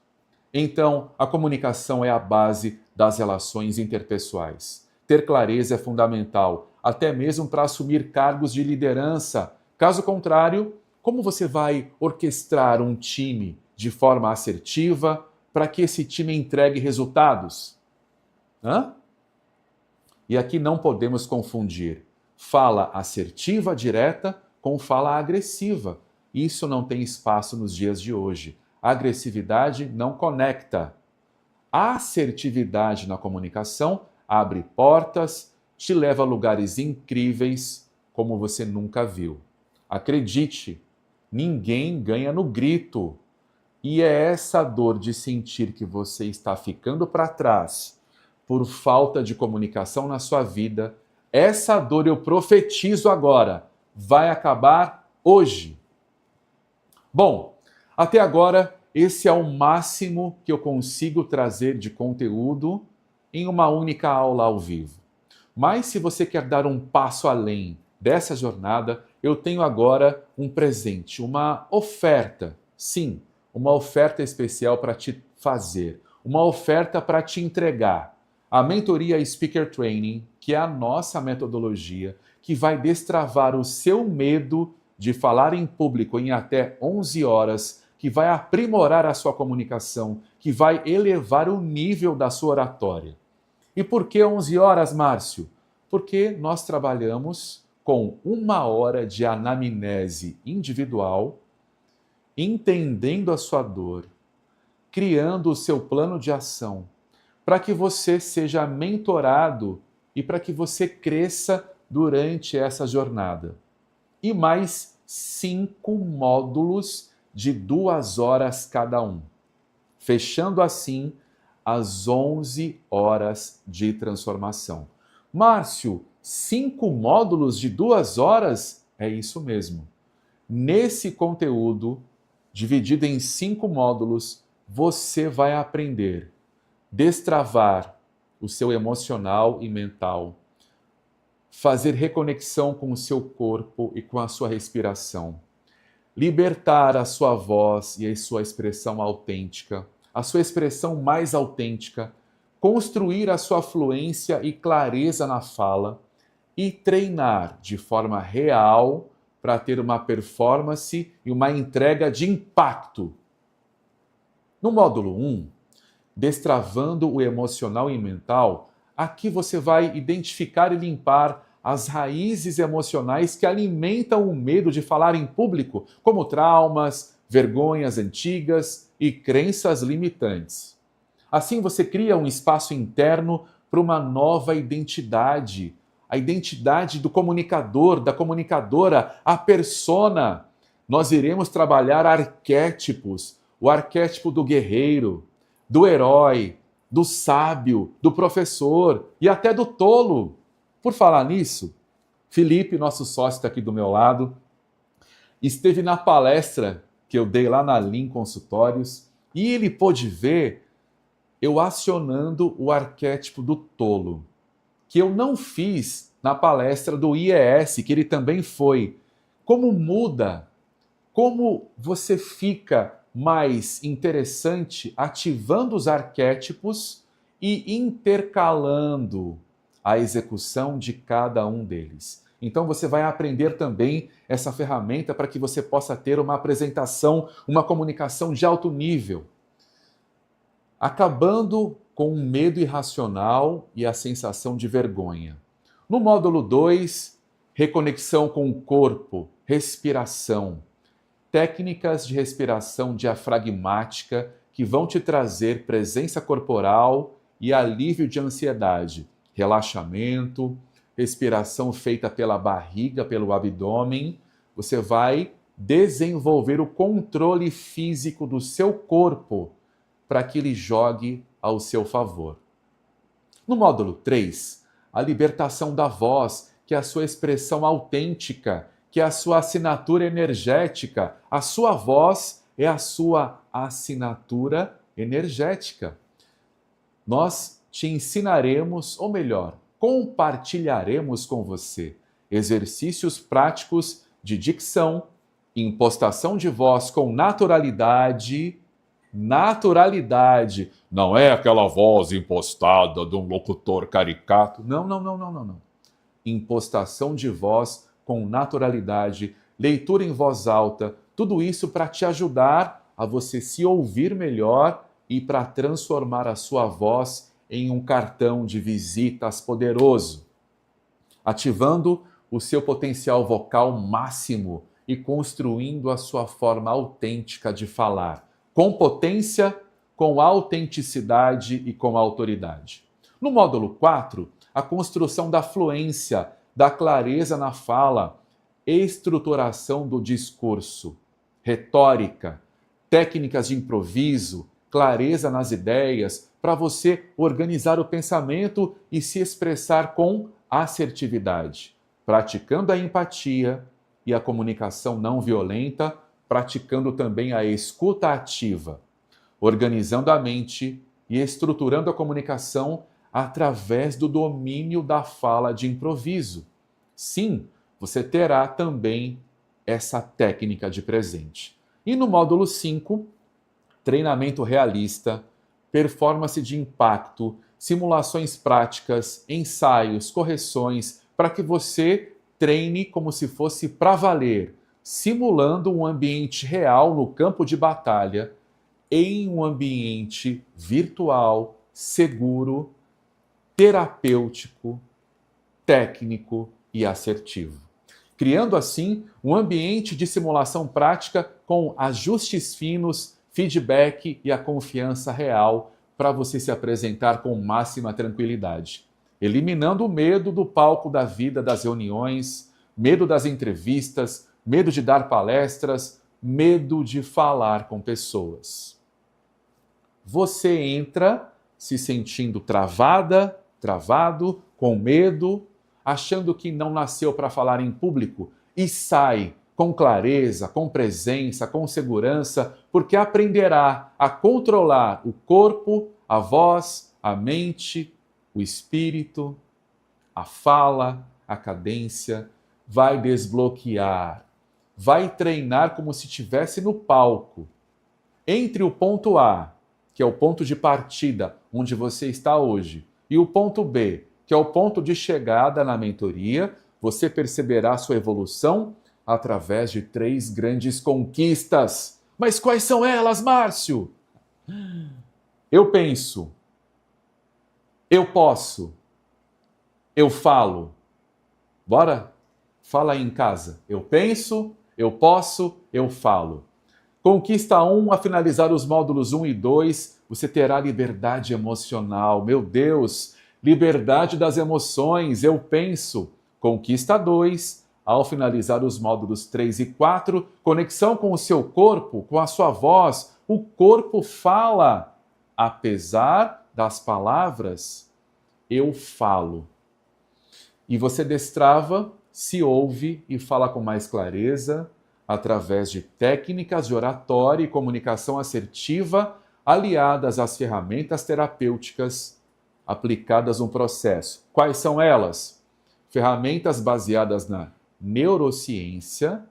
Então, a comunicação é a base das relações interpessoais. Ter clareza é fundamental, até mesmo para assumir cargos de liderança. Caso contrário, como você vai orquestrar um time de forma assertiva para que esse time entregue resultados? E aqui não podemos confundir fala assertiva direta com fala agressiva. Isso não tem espaço nos dias de hoje. A agressividade não conecta. A assertividade na comunicação abre portas, te leva a lugares incríveis como você nunca viu. Acredite, ninguém ganha no grito. E é essa dor de sentir que você está ficando para trás por falta de comunicação na sua vida, essa dor eu profetizo agora, vai acabar hoje. Bom, até agora esse é o máximo que eu consigo trazer de conteúdo em uma única aula ao vivo. Mas se você quer dar um passo além dessa jornada, eu tenho agora um presente, uma oferta. Sim, uma oferta especial para te fazer, uma oferta para te entregar. A mentoria Speaker Training, que é a nossa metodologia, que vai destravar o seu medo de falar em público em até 11 horas, que vai aprimorar a sua comunicação, que vai elevar o nível da sua oratória. E por que 11 horas, Márcio? Porque nós trabalhamos com 1 hora de anamnese individual, entendendo a sua dor, criando o seu plano de ação, para que você seja mentorado e para que você cresça durante essa jornada. E mais 5 módulos de 2 horas cada um, fechando assim as 11 horas de transformação. Márcio, 5 módulos de 2 horas? É isso mesmo. Nesse conteúdo, dividido em 5 módulos, você vai aprender a destravar o seu emocional e mental, fazer reconexão com o seu corpo e com a sua respiração, libertar a sua voz e a sua expressão autêntica, a sua expressão mais autêntica, construir a sua fluência e clareza na fala e treinar de forma real para ter uma performance e uma entrega de impacto. No módulo 1, destravando o emocional e mental, aqui você vai identificar e limpar as raízes emocionais que alimentam o medo de falar em público, como traumas, vergonhas antigas e crenças limitantes. Assim você cria um espaço interno para uma nova identidade, a identidade do comunicador, da comunicadora, a persona. Nós iremos trabalhar arquétipos, o arquétipo do guerreiro, do herói, do sábio, do professor e até do tolo. Por falar nisso, Felipe, nosso sócio, está aqui do meu lado, esteve na palestra que eu dei lá na Lean Consultórios e ele pôde ver eu acionando o arquétipo do tolo, que eu não fiz na palestra do IES, que ele também foi. Como muda, como você fica mais interessante ativando os arquétipos e intercalando a execução de cada um deles. Então você vai aprender também essa ferramenta para que você possa ter uma apresentação, uma comunicação de alto nível, acabando com o medo irracional e a sensação de vergonha. No módulo 2, reconexão com o corpo, respiração, técnicas de respiração diafragmática que vão te trazer presença corporal e alívio de ansiedade, relaxamento, respiração feita pela barriga, pelo abdômen. Você vai desenvolver o controle físico do seu corpo para que ele jogue ao seu favor. No módulo 3, a libertação da voz, que é a sua expressão autêntica, que é a sua assinatura energética. A sua voz é a sua assinatura energética. Nós te ensinaremos, ou melhor, compartilharemos com você exercícios práticos de dicção, impostação de voz com naturalidade. Naturalidade. Não é aquela voz impostada de um locutor caricato. Não. Impostação de voz com naturalidade, leitura em voz alta, tudo isso para te ajudar a você se ouvir melhor e para transformar a sua voz em um cartão de visitas poderoso, ativando o seu potencial vocal máximo e construindo a sua forma autêntica de falar, com potência, com autenticidade e com autoridade. No módulo 4, a construção da fluência, da clareza na fala, estruturação do discurso, retórica, técnicas de improviso, clareza nas ideias, para você organizar o pensamento e se expressar com assertividade, praticando a empatia e a comunicação não violenta, praticando também a escuta ativa, organizando a mente e estruturando a comunicação através do domínio da fala de improviso. Sim, você terá também essa técnica de presente. E no módulo 5, treinamento realista, performance de impacto, simulações práticas, ensaios, correções, para que você treine como se fosse para valer, simulando um ambiente real no campo de batalha, em um ambiente virtual, seguro, terapêutico, técnico e assertivo. Criando assim um ambiente de simulação prática com ajustes finos, feedback e a confiança real para você se apresentar com máxima tranquilidade, eliminando o medo do palco da vida, das reuniões, medo das entrevistas, medo de dar palestras, medo de falar com pessoas. Você entra se sentindo travada, travado, com medo, achando que não nasceu para falar em público e sai com clareza, com presença, com segurança, porque aprenderá a controlar o corpo, a voz, a mente, o espírito, a fala, a cadência, vai desbloquear, vai treinar como se estivesse no palco. Entre o ponto A, que é o ponto de partida onde você está hoje, e o ponto B, que é o ponto de chegada na mentoria, você perceberá sua evolução através de 3 grandes conquistas. Mas quais são elas, Márcio? Eu penso, eu posso, eu falo. Bora? Fala aí em casa. Eu penso, eu posso, eu falo. Conquista 1, a finalizar os módulos 1 e 2, você terá liberdade emocional. Meu Deus, liberdade das emoções, eu penso. Conquista 2, ao finalizar os módulos 3 e 4, conexão com o seu corpo, com a sua voz. O corpo fala, apesar das palavras, eu falo. E você destrava, se ouve e fala com mais clareza, através de técnicas de oratória e comunicação assertiva, aliadas às ferramentas terapêuticas aplicadas no processo. Quais são elas? Ferramentas baseadas na neurociência,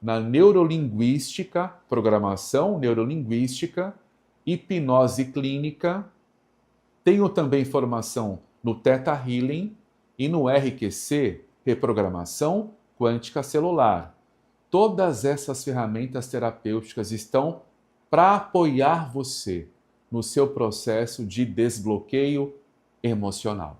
na neurolinguística, programação neurolinguística, hipnose clínica. Tenho também formação no Theta Healing e no RQC, reprogramação quântica celular. Todas essas ferramentas terapêuticas estão para apoiar você no seu processo de desbloqueio emocional.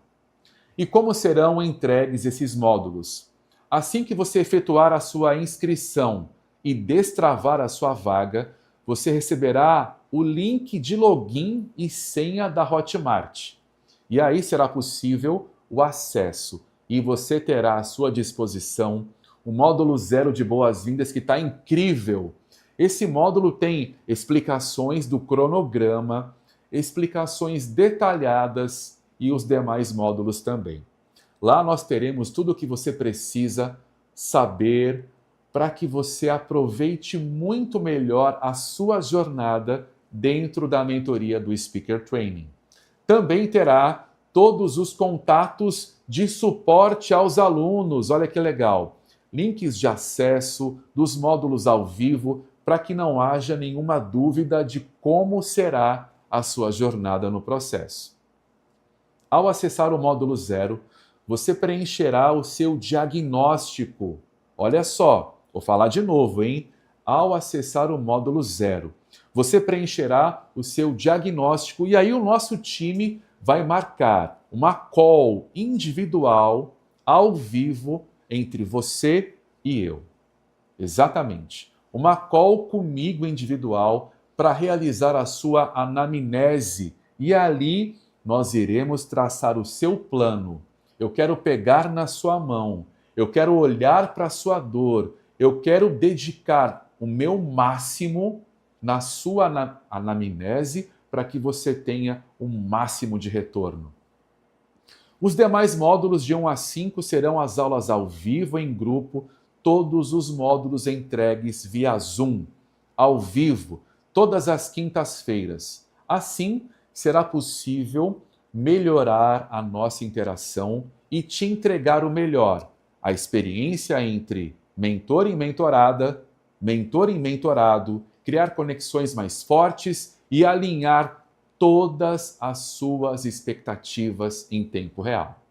E como serão entregues esses módulos? Assim que você efetuar a sua inscrição e destravar a sua vaga, você receberá o link de login e senha da Hotmart. E aí será possível o acesso e você terá à sua disposição o módulo 0 de boas-vindas, que está incrível. Esse módulo tem explicações do cronograma, explicações detalhadas e os demais módulos também. Lá nós teremos tudo o que você precisa saber para que você aproveite muito melhor a sua jornada dentro da mentoria do Speaker Training. Também terá todos os contatos de suporte aos alunos, olha que legal. Links de acesso dos módulos ao vivo para que não haja nenhuma dúvida de como será a sua jornada no processo. Ao acessar o módulo 0, você preencherá o seu diagnóstico. Olha só, vou falar de novo, hein? Ao acessar o módulo 0, você preencherá o seu diagnóstico e aí o nosso time vai marcar uma call individual, ao vivo, entre você e eu. Exatamente. Uma call comigo individual para realizar a sua anamnese. E ali nós iremos traçar o seu plano. Eu quero pegar na sua mão. Eu quero olhar para a sua dor. Eu quero dedicar o meu máximo na sua anamnese para que você tenha o máximo de retorno. Os demais módulos de 1 a 5 serão as aulas ao vivo, em grupo, todos os módulos entregues via Zoom, ao vivo, todas as quintas-feiras. Assim, será possível melhorar a nossa interação e te entregar o melhor, a experiência entre mentor e mentorada, mentor e mentorado, criar conexões mais fortes e alinhar todas as suas expectativas em tempo real.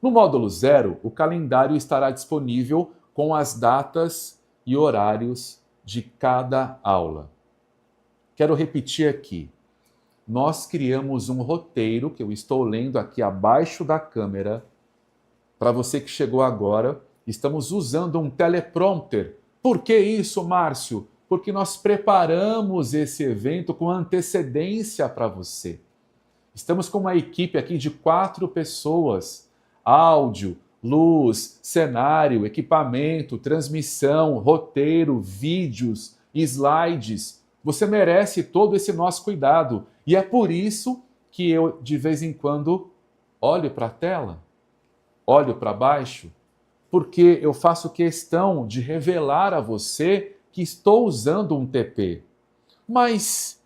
No módulo 0, o calendário estará disponível com as datas e horários de cada aula. Quero repetir aqui. Nós criamos um roteiro, que eu estou lendo aqui abaixo da câmera. Para você que chegou agora, estamos usando um teleprompter. Por que isso, Márcio? Porque nós preparamos esse evento com antecedência para você. Estamos com uma equipe aqui de 4 pessoas. Áudio, luz, cenário, equipamento, transmissão, roteiro, vídeos, slides. Você merece todo esse nosso cuidado. E é por isso que eu, de vez em quando, olho para a tela, olho para baixo, porque eu faço questão de revelar a você que estou usando um TP. Mas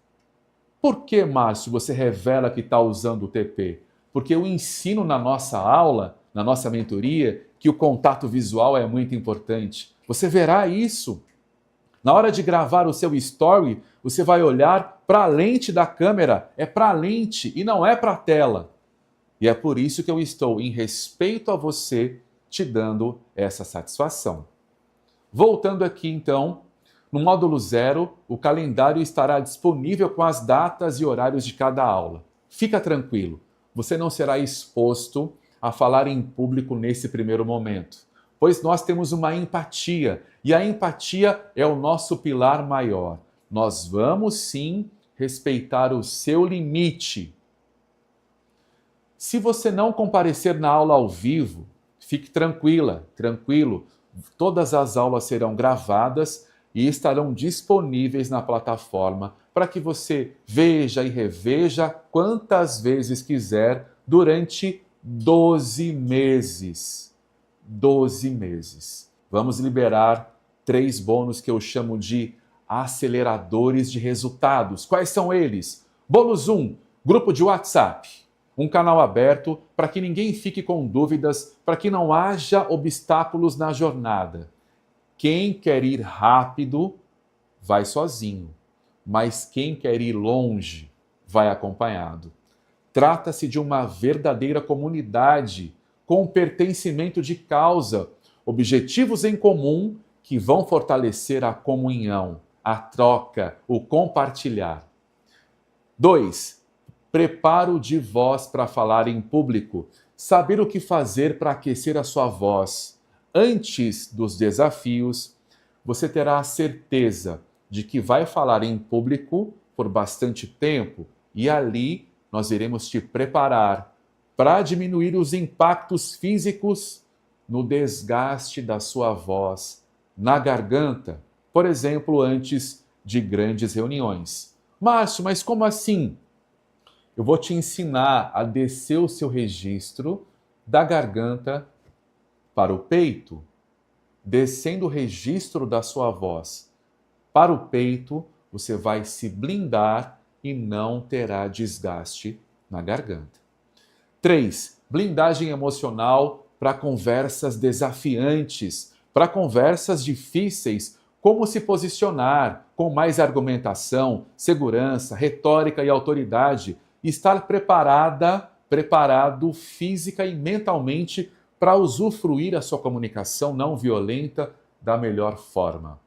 por que, Márcio, você revela que está usando o TP? Porque eu ensino na nossa aula, na nossa mentoria, que o contato visual é muito importante. Você verá isso. Na hora de gravar o seu story, você vai olhar para a lente da câmera. É para a lente e não é para a tela. E é por isso que eu estou, em respeito a você, te dando essa satisfação. Voltando aqui, então, no módulo 0, o calendário estará disponível com as datas e horários de cada aula. Fica tranquilo, você não será exposto a falar em público nesse primeiro momento, pois nós temos uma empatia, e a empatia é o nosso pilar maior. Nós vamos sim respeitar o seu limite. Se você não comparecer na aula ao vivo, fique tranquila, tranquilo. Todas as aulas serão gravadas e estarão disponíveis na plataforma para que você veja e reveja quantas vezes quiser durante 12 meses. 12 meses. Vamos liberar 3 bônus que eu chamo de aceleradores de resultados. Quais são eles? Bônus 1, grupo de WhatsApp. Um canal aberto para que ninguém fique com dúvidas, para que não haja obstáculos na jornada. Quem quer ir rápido, vai sozinho. Mas quem quer ir longe, vai acompanhado. Trata-se de uma verdadeira comunidade, com pertencimento de causa, objetivos em comum que vão fortalecer a comunhão, a troca, o compartilhar. 2. Preparo de voz para falar em público. Saber o que fazer para aquecer a sua voz. Antes dos desafios, você terá a certeza de que vai falar em público por bastante tempo e ali nós iremos te preparar para diminuir os impactos físicos no desgaste da sua voz, na garganta, por exemplo, antes de grandes reuniões. Márcio, mas como assim? Eu vou te ensinar a descer o seu registro da garganta para o peito, descendo o registro da sua voz para o peito, você vai se blindar e não terá desgaste na garganta. 3. Blindagem emocional para conversas desafiantes, para conversas difíceis, como se posicionar com mais argumentação, segurança, retórica e autoridade. Estar preparado física e mentalmente para usufruir a sua comunicação não violenta da melhor forma.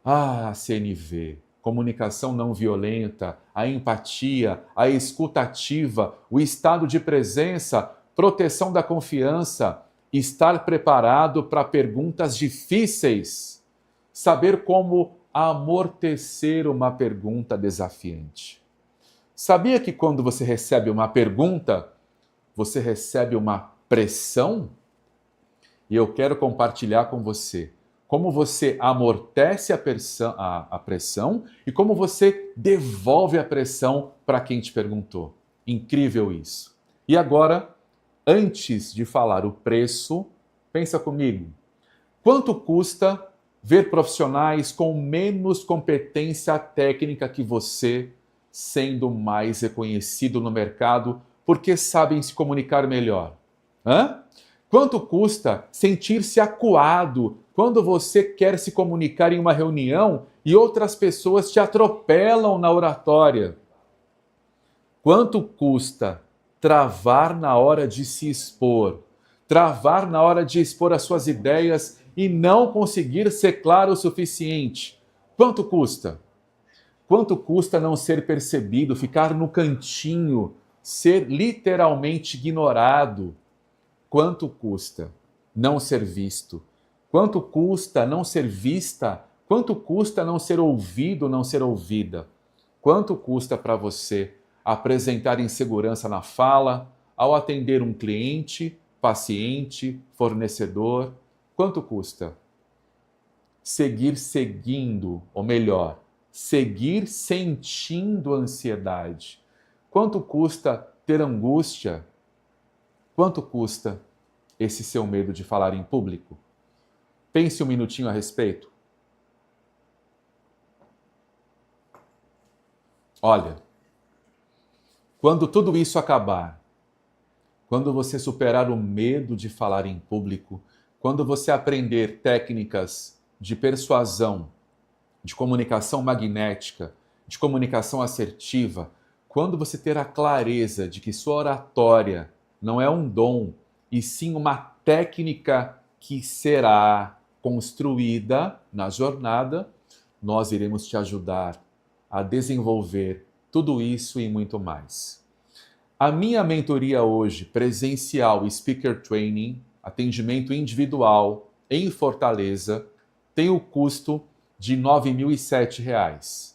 Ah, CNV, comunicação não violenta, a empatia, a escuta ativa, o estado de presença, proteção da confiança, estar preparado para perguntas difíceis, saber como amortecer uma pergunta desafiante. Sabia que quando você recebe uma pergunta, você recebe uma pressão? E eu quero compartilhar com você como você amortece a pressão e como você devolve a pressão para quem te perguntou. Incrível isso. E agora, antes de falar o preço, pensa comigo. Quanto custa ver profissionais com menos competência técnica que você sendo mais reconhecido no mercado porque sabem se comunicar melhor? Quanto custa sentir-se acuado quando você quer se comunicar em uma reunião e outras pessoas te atropelam na oratória? Quanto custa travar na hora de se expor, travar na hora de expor as suas ideias e não conseguir ser claro o suficiente? Quanto custa? Quanto custa não ser percebido, ficar no cantinho, ser literalmente ignorado? Quanto custa não ser visto? Quanto custa não ser vista? Quanto custa não ser ouvido, não ser ouvida? Quanto custa para você apresentar insegurança na fala, ao atender um cliente, paciente, fornecedor? Quanto custa seguir seguindo, ou melhor, seguir sentindo ansiedade? Quanto custa ter angústia? Quanto custa esse seu medo de falar em público? Pense um minutinho a respeito. Olha, quando tudo isso acabar, quando você superar o medo de falar em público, quando você aprender técnicas de persuasão, de comunicação magnética, de comunicação assertiva, quando você ter a clareza de que sua oratória não é um dom, e sim uma técnica que será construída na jornada, nós iremos te ajudar a desenvolver tudo isso e muito mais. A minha mentoria hoje, presencial Speaker Training, atendimento individual em Fortaleza, tem o custo de R$ 9.007.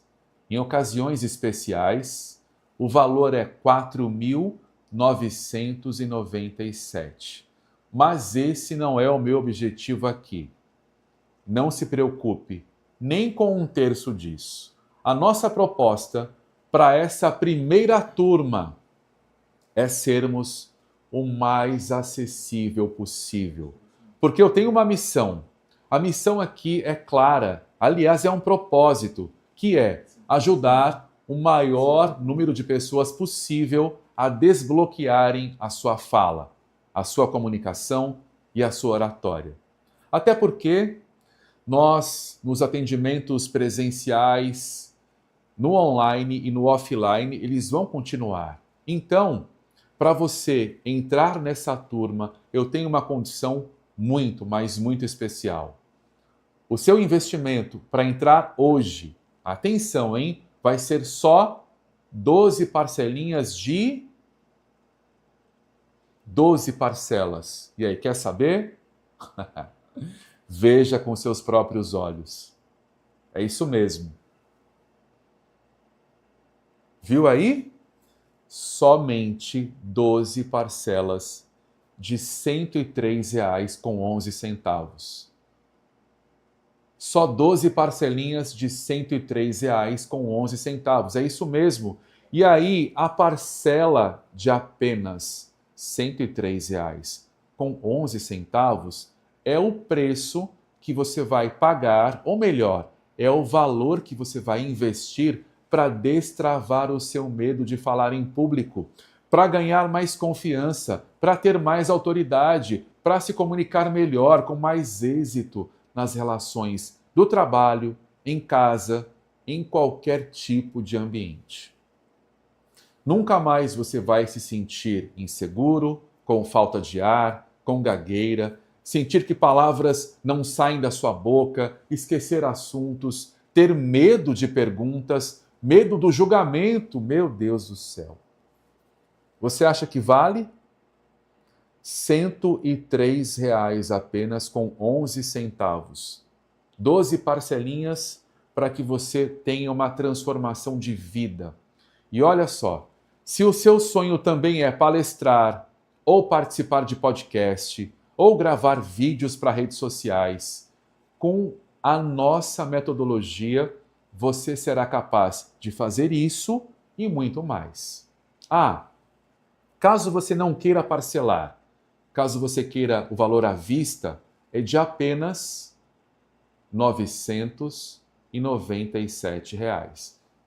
Em ocasiões especiais, o valor é R$ 4.997. Mas esse não é o meu objetivo aqui. Não se preocupe nem com 1/3 disso. A nossa proposta para essa primeira turma é sermos o mais acessível possível. Porque eu tenho uma missão. A missão aqui é clara, aliás, é um propósito, que é ajudar o maior número de pessoas possível a desbloquearem a sua fala, a sua comunicação e a sua oratória. Até porque nós, nos atendimentos presenciais, no online e no offline, eles vão continuar. Então, para você entrar nessa turma, eu tenho uma condição muito, mas muito especial. O seu investimento para entrar hoje, atenção, hein? Vai ser só 12 parcelinhas de 12 parcelas. E aí, quer saber? Veja com seus próprios olhos. É isso mesmo. Viu aí? Somente 12 parcelas de R$ 103,11. Só 12 parcelinhas de R$ 103,11. É isso mesmo. E aí, a parcela de apenas R$ 103,11 é o preço que você vai pagar, ou melhor, é o valor que você vai investir para destravar o seu medo de falar em público, para ganhar mais confiança, para ter mais autoridade, para se comunicar melhor, com mais êxito nas relações do trabalho, em casa, em qualquer tipo de ambiente. Nunca mais você vai se sentir inseguro, com falta de ar, com gagueira, sentir que palavras não saem da sua boca, esquecer assuntos, ter medo de perguntas, medo do julgamento. Meu Deus do céu. Você acha que vale? R$ 103 apenas com 11 centavos. 12 parcelinhas para que você tenha uma transformação de vida. E olha só, se o seu sonho também é palestrar, ou participar de podcast, ou gravar vídeos para redes sociais, com a nossa metodologia, você será capaz de fazer isso e muito mais. Caso você não queira parcelar, caso você queira o valor à vista, é de apenas R$ 997.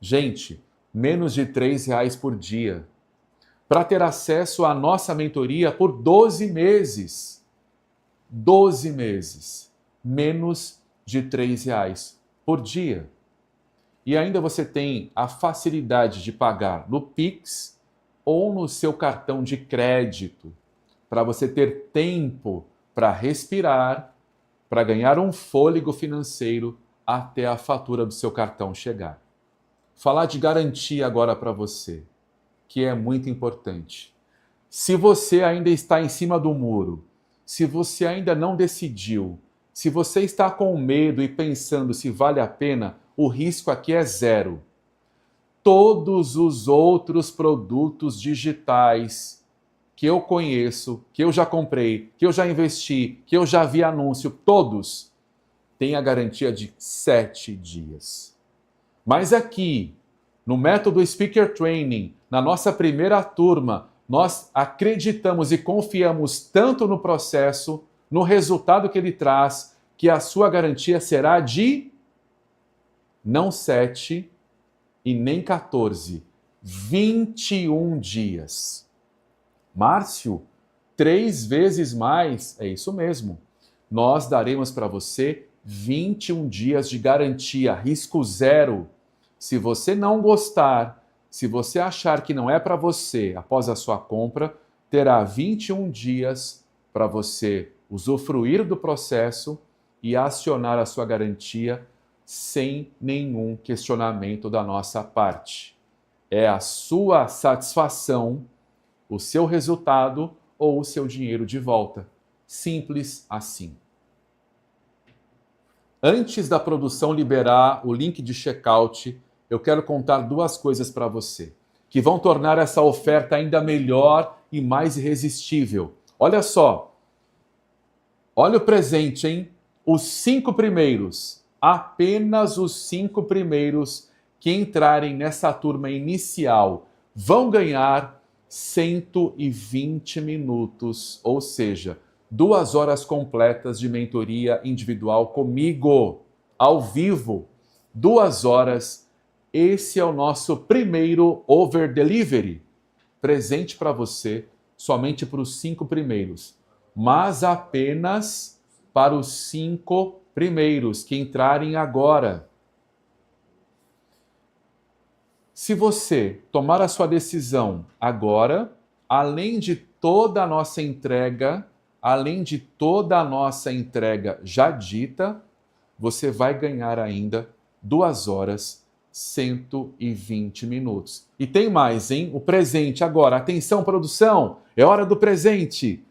Gente, menos de R$ 3 por dia. Para ter acesso à nossa mentoria por 12 meses. 12 meses. Menos de R$ 3 por dia. E ainda você tem a facilidade de pagar no Pix ou no seu cartão de crédito, para você ter tempo para respirar, para ganhar um fôlego financeiro até a fatura do seu cartão chegar. Falar de garantia agora para você, que é muito importante. Se você ainda está em cima do muro, se você ainda não decidiu, se você está com medo e pensando se vale a pena, o risco aqui é zero. Todos os outros produtos digitais que eu conheço, que eu já comprei, que eu já investi, que eu já vi anúncio, todos têm a garantia de 7 dias. Mas aqui, no método Speaker Training, na nossa primeira turma, nós acreditamos e confiamos tanto no processo, no resultado que ele traz, que a sua garantia será de não 7 e nem 14, 21 dias. Márcio, 3 vezes mais, é isso mesmo. Nós daremos para você 21 dias de garantia, risco zero. Se você não gostar, se você achar que não é para você após a sua compra, terá 21 dias para você usufruir do processo e acionar a sua garantia sem nenhum questionamento da nossa parte. É a sua satisfação, o seu resultado ou o seu dinheiro de volta. Simples assim. Antes da produção liberar o link de checkout, eu quero contar 2 coisas para você, que vão tornar essa oferta ainda melhor e mais irresistível. Olha só. Olha o presente, hein? Os 5 primeiros, apenas os 5 primeiros que entrarem nessa turma inicial vão ganhar 120 minutos, ou seja, 2 horas completas de mentoria individual comigo, ao vivo. 2 horas. Esse é o nosso primeiro over delivery. Presente para você, somente para os 5 primeiros. Mas apenas para os 5 primeiros que entrarem agora. Se você tomar a sua decisão agora, além de toda a nossa entrega, já dita, você vai ganhar ainda 2 horas, 120 minutos. E tem mais, hein? O presente agora. Atenção, produção! É hora do presente!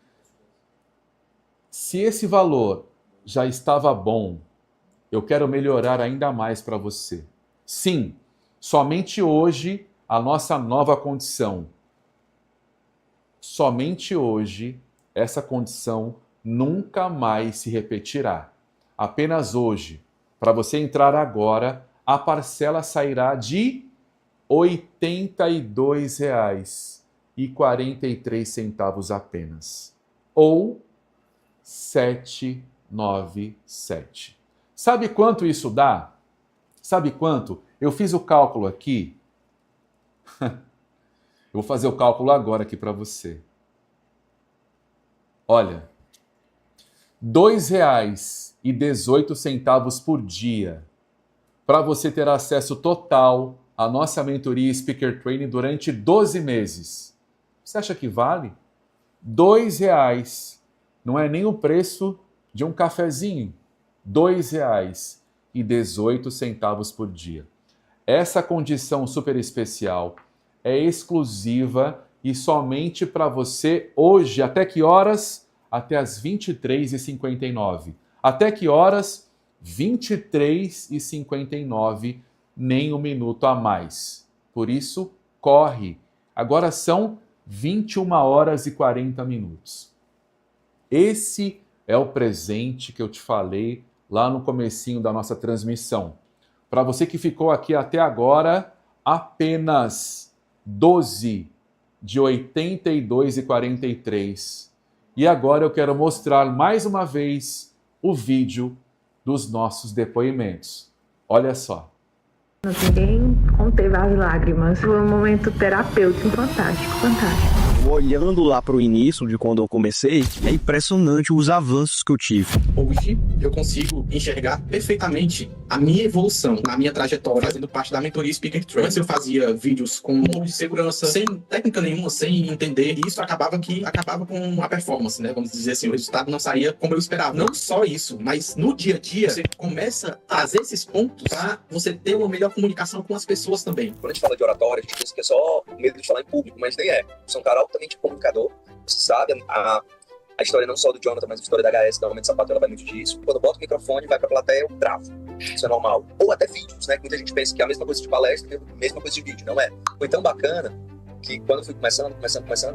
Se esse valor já estava bom, eu quero melhorar ainda mais para você. Sim, somente hoje a nossa nova condição. Somente hoje essa condição nunca mais se repetirá. Apenas hoje, para você entrar agora, a parcela sairá de R$ 82,43 apenas. Ou 797. Sabe quanto isso dá? Sabe quanto? Eu fiz o cálculo aqui. Eu vou fazer o cálculo agora aqui para você. Olha, R$ 2,18 por dia para você ter acesso total à nossa mentoria Speaker Training durante 12 meses. Você acha que vale? R$ 2,00. Não é nem o preço de um cafezinho. R$ 2,18 por dia. Essa condição super especial é exclusiva e somente para você hoje. Até que horas? Até as 23h59. Até que horas? 23h59, nem 1 minuto a mais. Por isso, corre. Agora são 21 horas e 40 minutos. Esse é o presente que eu te falei lá no comecinho da nossa transmissão. Para você que ficou aqui até agora, apenas 12 de 82,43. E agora eu quero mostrar mais uma vez o vídeo dos nossos depoimentos. Olha só. Ninguém conteve as lágrimas. Foi um momento terapêutico fantástico, fantástico. Olhando lá para o início de quando eu comecei, é impressionante os avanços que eu tive. Hoje eu consigo enxergar perfeitamente a minha evolução na minha trajetória, fazendo parte da mentoria Speaker Train. Antes eu fazia vídeos com segurança, sem técnica nenhuma, sem entender, e isso acabava com a performance, né? Vamos dizer assim, o resultado não saía como eu esperava. Não só isso, mas no dia a dia você começa a trazer esses pontos para você ter uma melhor comunicação com as pessoas também. Quando a gente fala de oratória, a gente pensa que é só medo de falar em público, mas nem é. Você é um cara altamente comunicador, você sabe, a história não só do Jonathan, mas a história da HS, da Momento Sapato, ela vai muito disso. Quando eu boto o microfone, vai pra plateia, eu travo. Isso é normal. Ou até vídeos, né? Muita gente pensa que é a mesma coisa de palestra, a mesma coisa de vídeo. Não é. Foi tão bacana que quando eu fui começando,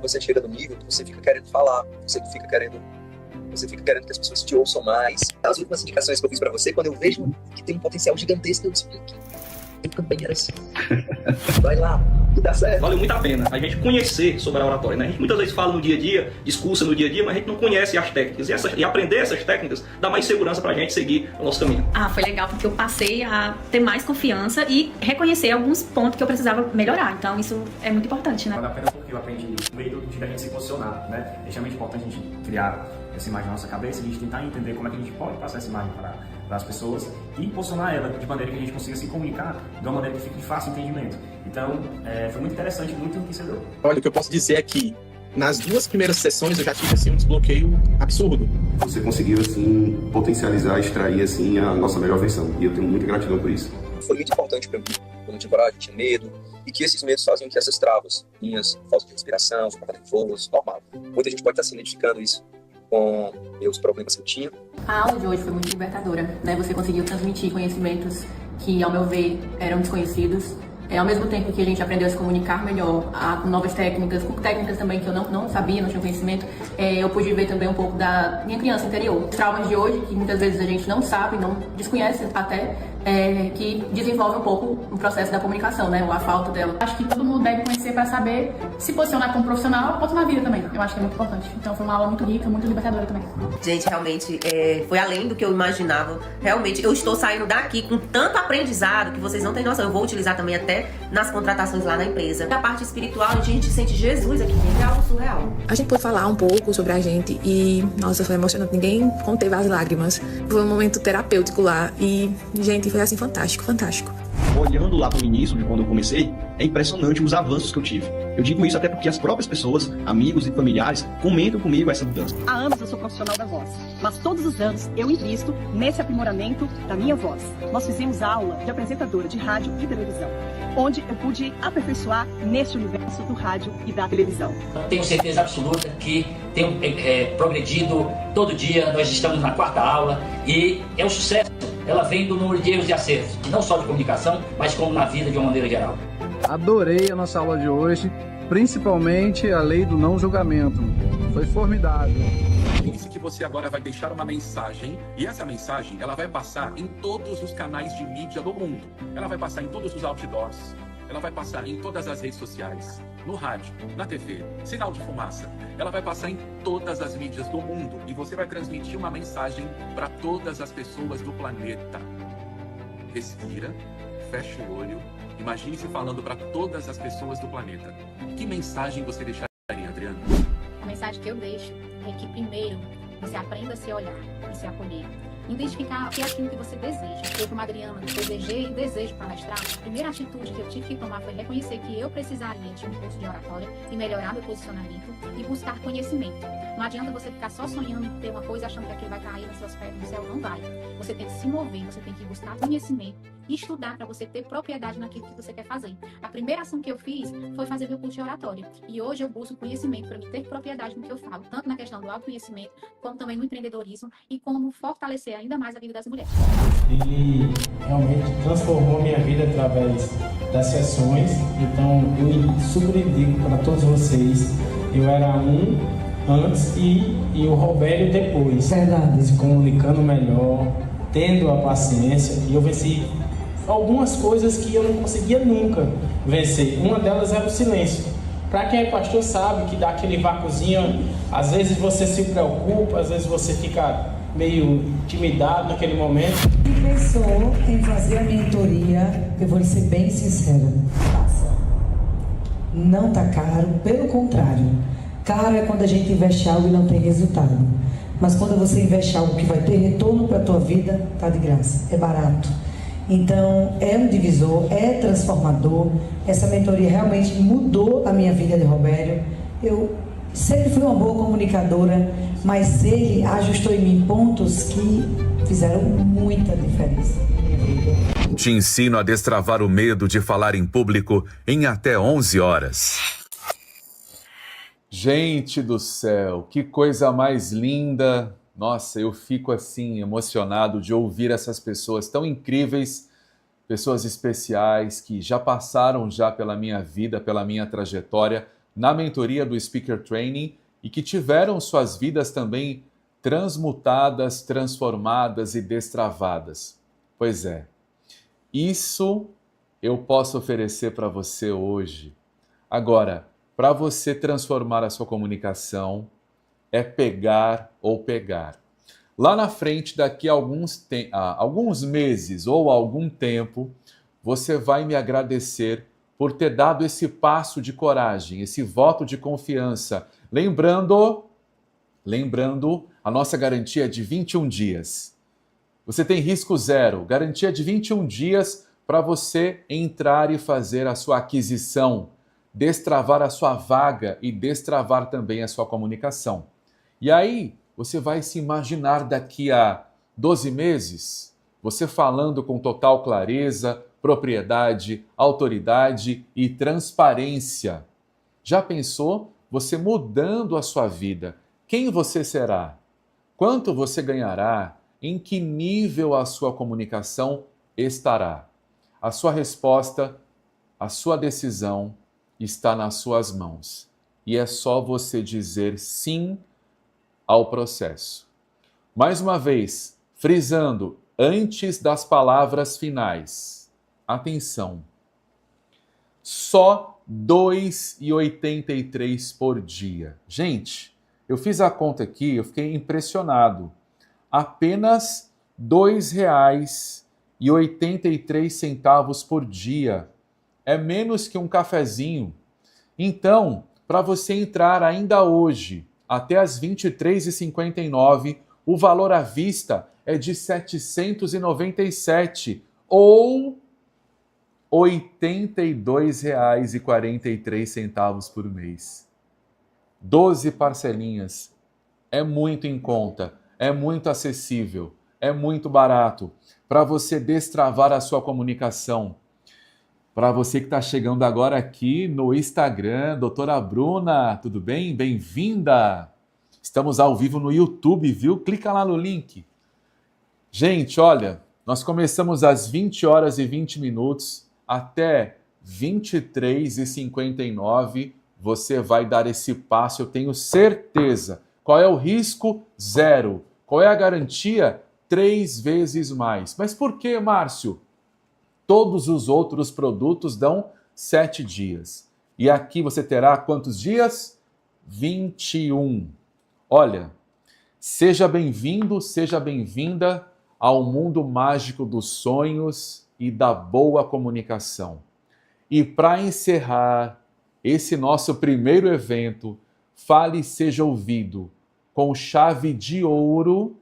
você chega no nível que você fica querendo falar, você fica querendo que as pessoas te ouçam mais. As últimas indicações que eu fiz pra você, quando eu vejo que tem um potencial gigantesco, eu explico. Também era assim. Vai lá, que dá certo. Valeu muito a pena a gente conhecer sobre a oratória, né? A gente muitas vezes fala no dia a dia, discursa no dia a dia, mas a gente não conhece as técnicas. E aprender essas técnicas dá mais segurança pra gente seguir o nosso caminho. Foi legal porque eu passei a ter mais confiança e reconhecer alguns pontos que eu precisava melhorar. Então isso é muito importante, né? Vale a pena porque eu aprendi o meio de a gente se posicionar, né? É extremamente importante a gente criar essa imagem na nossa cabeça, a gente tentar entender como é que a gente pode passar essa imagem para as pessoas e posicionar ela de maneira que a gente consiga se comunicar de uma maneira que fique de fácil entendimento. Então, foi muito interessante, muito enriquecedor. Olha, o que eu posso dizer é que nas 2 primeiras sessões eu já tive assim, um desbloqueio absurdo. Você conseguiu assim potencializar, extrair assim a nossa melhor versão, e eu tenho muita gratidão por isso. Foi muito importante para mim. Eu não tinha coragem, tinha medo, e que esses medos faziam que essas travas, minhas, falta de respiração, ficar nervoso, normal. Muita gente pode estar se identificando isso com os problemas que eu tinha. A aula de hoje foi muito libertadora, né? Você conseguiu transmitir conhecimentos que, ao meu ver, eram desconhecidos. Ao mesmo tempo que a gente aprendeu a se comunicar melhor, com novas técnicas, com técnicas também que eu não sabia, não tinha conhecimento, eu pude ver também um pouco da minha criança interior. Os traumas de hoje, que muitas vezes a gente não sabe, não desconhece até, que desenvolve um pouco o processo da comunicação, né? Ou a falta dela. Acho que todo mundo deve conhecer para saber se posicionar como profissional ou na vida também. Eu acho que é muito importante. Então foi uma aula muito rica, muito libertadora também. Gente, realmente, foi além do que eu imaginava. Realmente, eu estou saindo daqui com tanto aprendizado que vocês não têm noção. Eu vou utilizar também até nas contratações lá na empresa. A parte espiritual, a gente sente Jesus aqui dentro, é algo surreal. A gente pôde falar um pouco sobre a gente e, nossa, foi emocionante. Ninguém conteve as lágrimas. Foi um momento terapêutico lá e, gente, foi assim fantástico, fantástico. Olhando lá para o início de quando eu comecei, é impressionante os avanços que eu tive. Eu digo isso até porque as próprias pessoas, amigos e familiares, comentam comigo essa mudança. Há anos eu sou profissional da voz, mas todos os anos eu invisto nesse aprimoramento da minha voz. Nós fizemos aula de apresentadora de rádio e televisão, onde eu pude aperfeiçoar neste universo do rádio e da televisão. Tenho certeza absoluta que tenho progredido todo dia. Nós estamos na 4ª aula e é um sucesso. Ela vem do número de erros e acertos, não só de comunicação, mas como na vida de uma maneira geral. Adorei a nossa aula de hoje, principalmente a lei do não julgamento. Foi formidável. Pense que você agora vai deixar uma mensagem, e essa mensagem ela vai passar em todos os canais de mídia do mundo. Ela vai passar em todos os outdoors, ela vai passar em todas as redes sociais, no rádio, na TV, sinal de fumaça. Ela vai passar em todas as mídias do mundo e você vai transmitir uma mensagem para todas as pessoas do planeta. Respira, fecha o olho, imagine-se falando para todas as pessoas do planeta. Que mensagem você deixaria, Adriana? A mensagem que eu deixo é que, primeiro, você aprenda a se olhar e se acolher. Identificar o que é aquilo que você deseja. Eu, como Adriana, desejei e desejo palestrar. A primeira atitude que eu tive que tomar foi reconhecer que eu precisaria de um curso de oratória e melhorar meu posicionamento e buscar conhecimento. Não adianta você ficar só sonhando em ter uma coisa achando que aquilo vai cair nas suas pernas do céu. Não vai. Você tem que se mover, você tem que buscar conhecimento e estudar para você ter propriedade naquilo que você quer fazer. A primeira ação que eu fiz foi fazer meu curso de oratória. E hoje eu busco conhecimento para me ter propriedade no que eu falo, tanto na questão do autoconhecimento, como também no empreendedorismo e como fortalecer ainda mais a vida das mulheres. Ele realmente transformou minha vida através das sessões, então eu super indico para todos vocês. Eu era antes e o Robério depois. Verdade. Se comunicando melhor, tendo a paciência, e eu venci algumas coisas que eu não conseguia nunca vencer. Uma delas era o silêncio. Para quem é pastor sabe que dá aquele vácuozinho, às vezes você se preocupa, às vezes você fica meio intimidado naquele momento. E pensou em fazer a mentoria, eu vou lhe ser bem sincera, faça. Não tá caro, pelo contrário. Caro é quando a gente investe algo e não tem resultado. Mas quando você investe algo que vai ter retorno para a tua vida, tá de graça, é barato. Então, é um divisor, é transformador. Essa mentoria realmente mudou a minha vida de Robério. Eu sempre fui uma boa comunicadora, mas ele ajustou em mim pontos que fizeram muita diferença na minha vida. Te ensino a destravar o medo de falar em público em até 11 horas. Gente do céu, que coisa mais linda! Nossa, eu fico assim emocionado de ouvir essas pessoas tão incríveis, pessoas especiais que já passaram já pela minha vida, pela minha trajetória na mentoria do Speaker Training e que tiveram suas vidas também transmutadas, transformadas e destravadas. Pois é, isso eu posso oferecer para você hoje. Agora, para você transformar a sua comunicação, é pegar ou pegar. Lá na frente, daqui a alguns meses ou algum tempo, você vai me agradecer por ter dado esse passo de coragem, esse voto de confiança. Lembrando a nossa garantia de 21 dias. Você tem risco zero, garantia de 21 dias para você entrar e fazer a sua aquisição, destravar a sua vaga e destravar também a sua comunicação. E aí, você vai se imaginar daqui a 12 meses, você falando com total clareza, propriedade, autoridade e transparência. Já pensou? Você mudando a sua vida. Quem você será? Quanto você ganhará? Em que nível a sua comunicação estará? A sua resposta, a sua decisão está nas suas mãos. E é só você dizer sim ao processo. Mais uma vez, frisando, antes das palavras finais. Atenção. Só R$ 2,83 por dia. Gente, eu fiz a conta aqui, eu fiquei impressionado. Apenas R$ 2,83 por dia. É menos que um cafezinho. Então, para você entrar ainda hoje, até as 23h59, o valor à vista é de R$ 797 ou R$ 82,43 por mês. 12 parcelinhas. É muito em conta, é muito acessível, é muito barato para você destravar a sua comunicação. Para você que está chegando agora aqui no Instagram, doutora Bruna, tudo bem? Bem-vinda! Estamos ao vivo no YouTube, viu? Clica lá no link. Gente, olha, nós começamos às 20h20, até 23h59, você vai dar esse passo, eu tenho certeza. Qual é o risco? Zero. Qual é a garantia? 3 vezes mais. Mas por que, Márcio? Todos os outros produtos dão 7 dias. E aqui você terá quantos dias? 21. Olha, seja bem-vindo, seja bem-vinda ao mundo mágico dos sonhos e da boa comunicação. E para encerrar esse nosso primeiro evento, Fale e Seja Ouvido, com chave de ouro,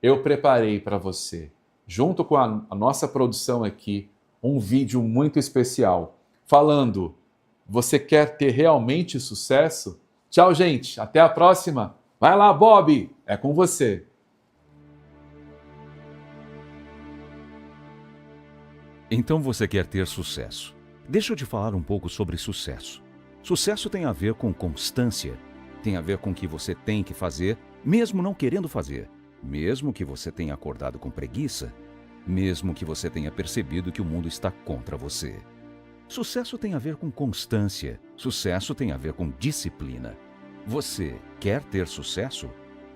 eu preparei para você, junto com a nossa produção aqui, um vídeo muito especial, falando, você quer ter realmente sucesso? Tchau, gente, até a próxima. Vai lá, Bob, é com você. Então você quer ter sucesso. Deixa eu te falar um pouco sobre sucesso. Sucesso tem a ver com constância, tem a ver com o que você tem que fazer, mesmo não querendo fazer, mesmo que você tenha acordado com preguiça, mesmo que você tenha percebido que o mundo está contra você. Sucesso tem a ver com constância, sucesso tem a ver com disciplina. Você quer ter sucesso?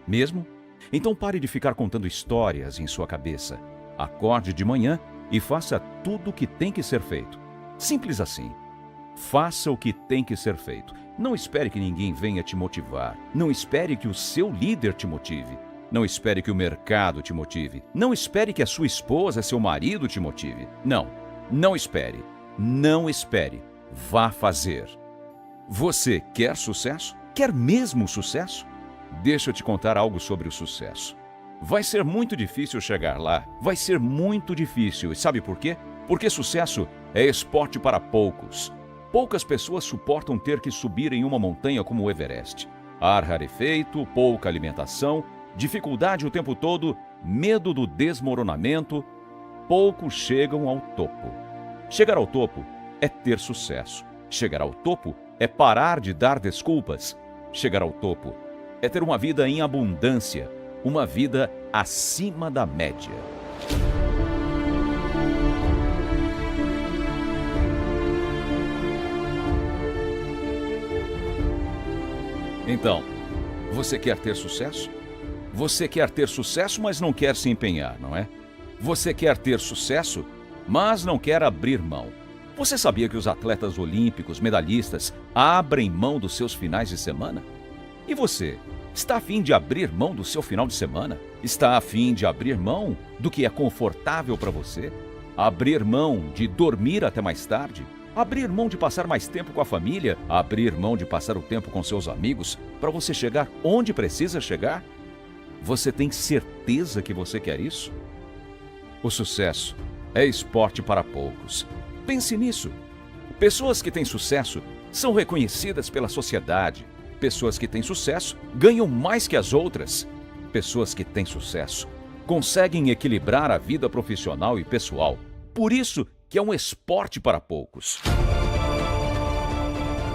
Mesmo? Então pare de ficar contando histórias em sua cabeça. Acorde de manhã e faça tudo o que tem que ser feito. Simples assim. Faça o que tem que ser feito. Não espere que ninguém venha te motivar. Não espere que o seu líder te motive. Não espere que o mercado te motive. Não espere que a sua esposa, seu marido te motive. Não, não espere. Não espere. Vá fazer. Você quer sucesso? Quer mesmo sucesso? Deixa eu te contar algo sobre o sucesso. Vai ser muito difícil chegar lá. Vai ser muito difícil. E sabe por quê? Porque sucesso é esporte para poucos. Poucas pessoas suportam ter que subir em uma montanha como o Everest. Ar rarefeito, pouca alimentação, dificuldade o tempo todo, medo do desmoronamento. Poucos chegam ao topo. Chegar ao topo é ter sucesso. Chegar ao topo é parar de dar desculpas. Chegar ao topo é ter uma vida em abundância, uma vida acima da média. Então, você quer ter sucesso? Você quer ter sucesso, mas não quer se empenhar, não é? Você quer ter sucesso, mas não quer abrir mão. Você sabia que os atletas olímpicos, medalhistas, abrem mão dos seus finais de semana? E você, está a fim de abrir mão do seu final de semana? Está a fim de abrir mão do que é confortável para você? Abrir mão de dormir até mais tarde? Abrir mão de passar mais tempo com a família? Abrir mão de passar o tempo com seus amigos para você chegar onde precisa chegar? Você tem certeza que você quer isso? O sucesso é esporte para poucos. Pense nisso. Pessoas que têm sucesso são reconhecidas pela sociedade. Pessoas que têm sucesso ganham mais que as outras. Pessoas que têm sucesso conseguem equilibrar a vida profissional e pessoal. Por isso que é um esporte para poucos.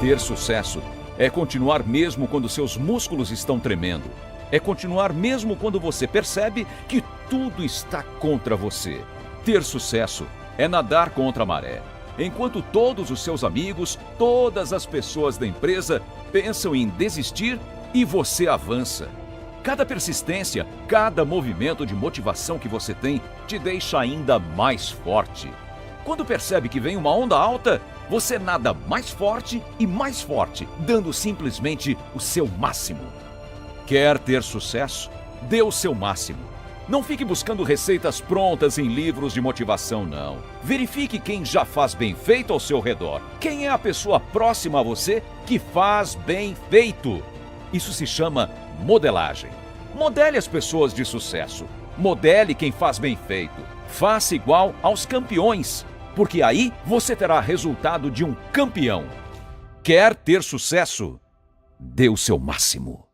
Ter sucesso é continuar mesmo quando seus músculos estão tremendo. É continuar mesmo quando você percebe que tudo está contra você. Ter sucesso é nadar contra a maré. Enquanto todos os seus amigos, todas as pessoas da empresa pensam em desistir e você avança. Cada persistência, cada movimento de motivação que você tem te deixa ainda mais forte. Quando percebe que vem uma onda alta, você nada mais forte e mais forte, dando simplesmente o seu máximo. Quer ter sucesso? Dê o seu máximo. Não fique buscando receitas prontas em livros de motivação, não. Verifique quem já faz bem feito ao seu redor. Quem é a pessoa próxima a você que faz bem feito? Isso se chama modelagem. Modele as pessoas de sucesso. Modele quem faz bem feito. Faça igual aos campeões, porque aí você terá resultado de um campeão. Quer ter sucesso? Dê o seu máximo.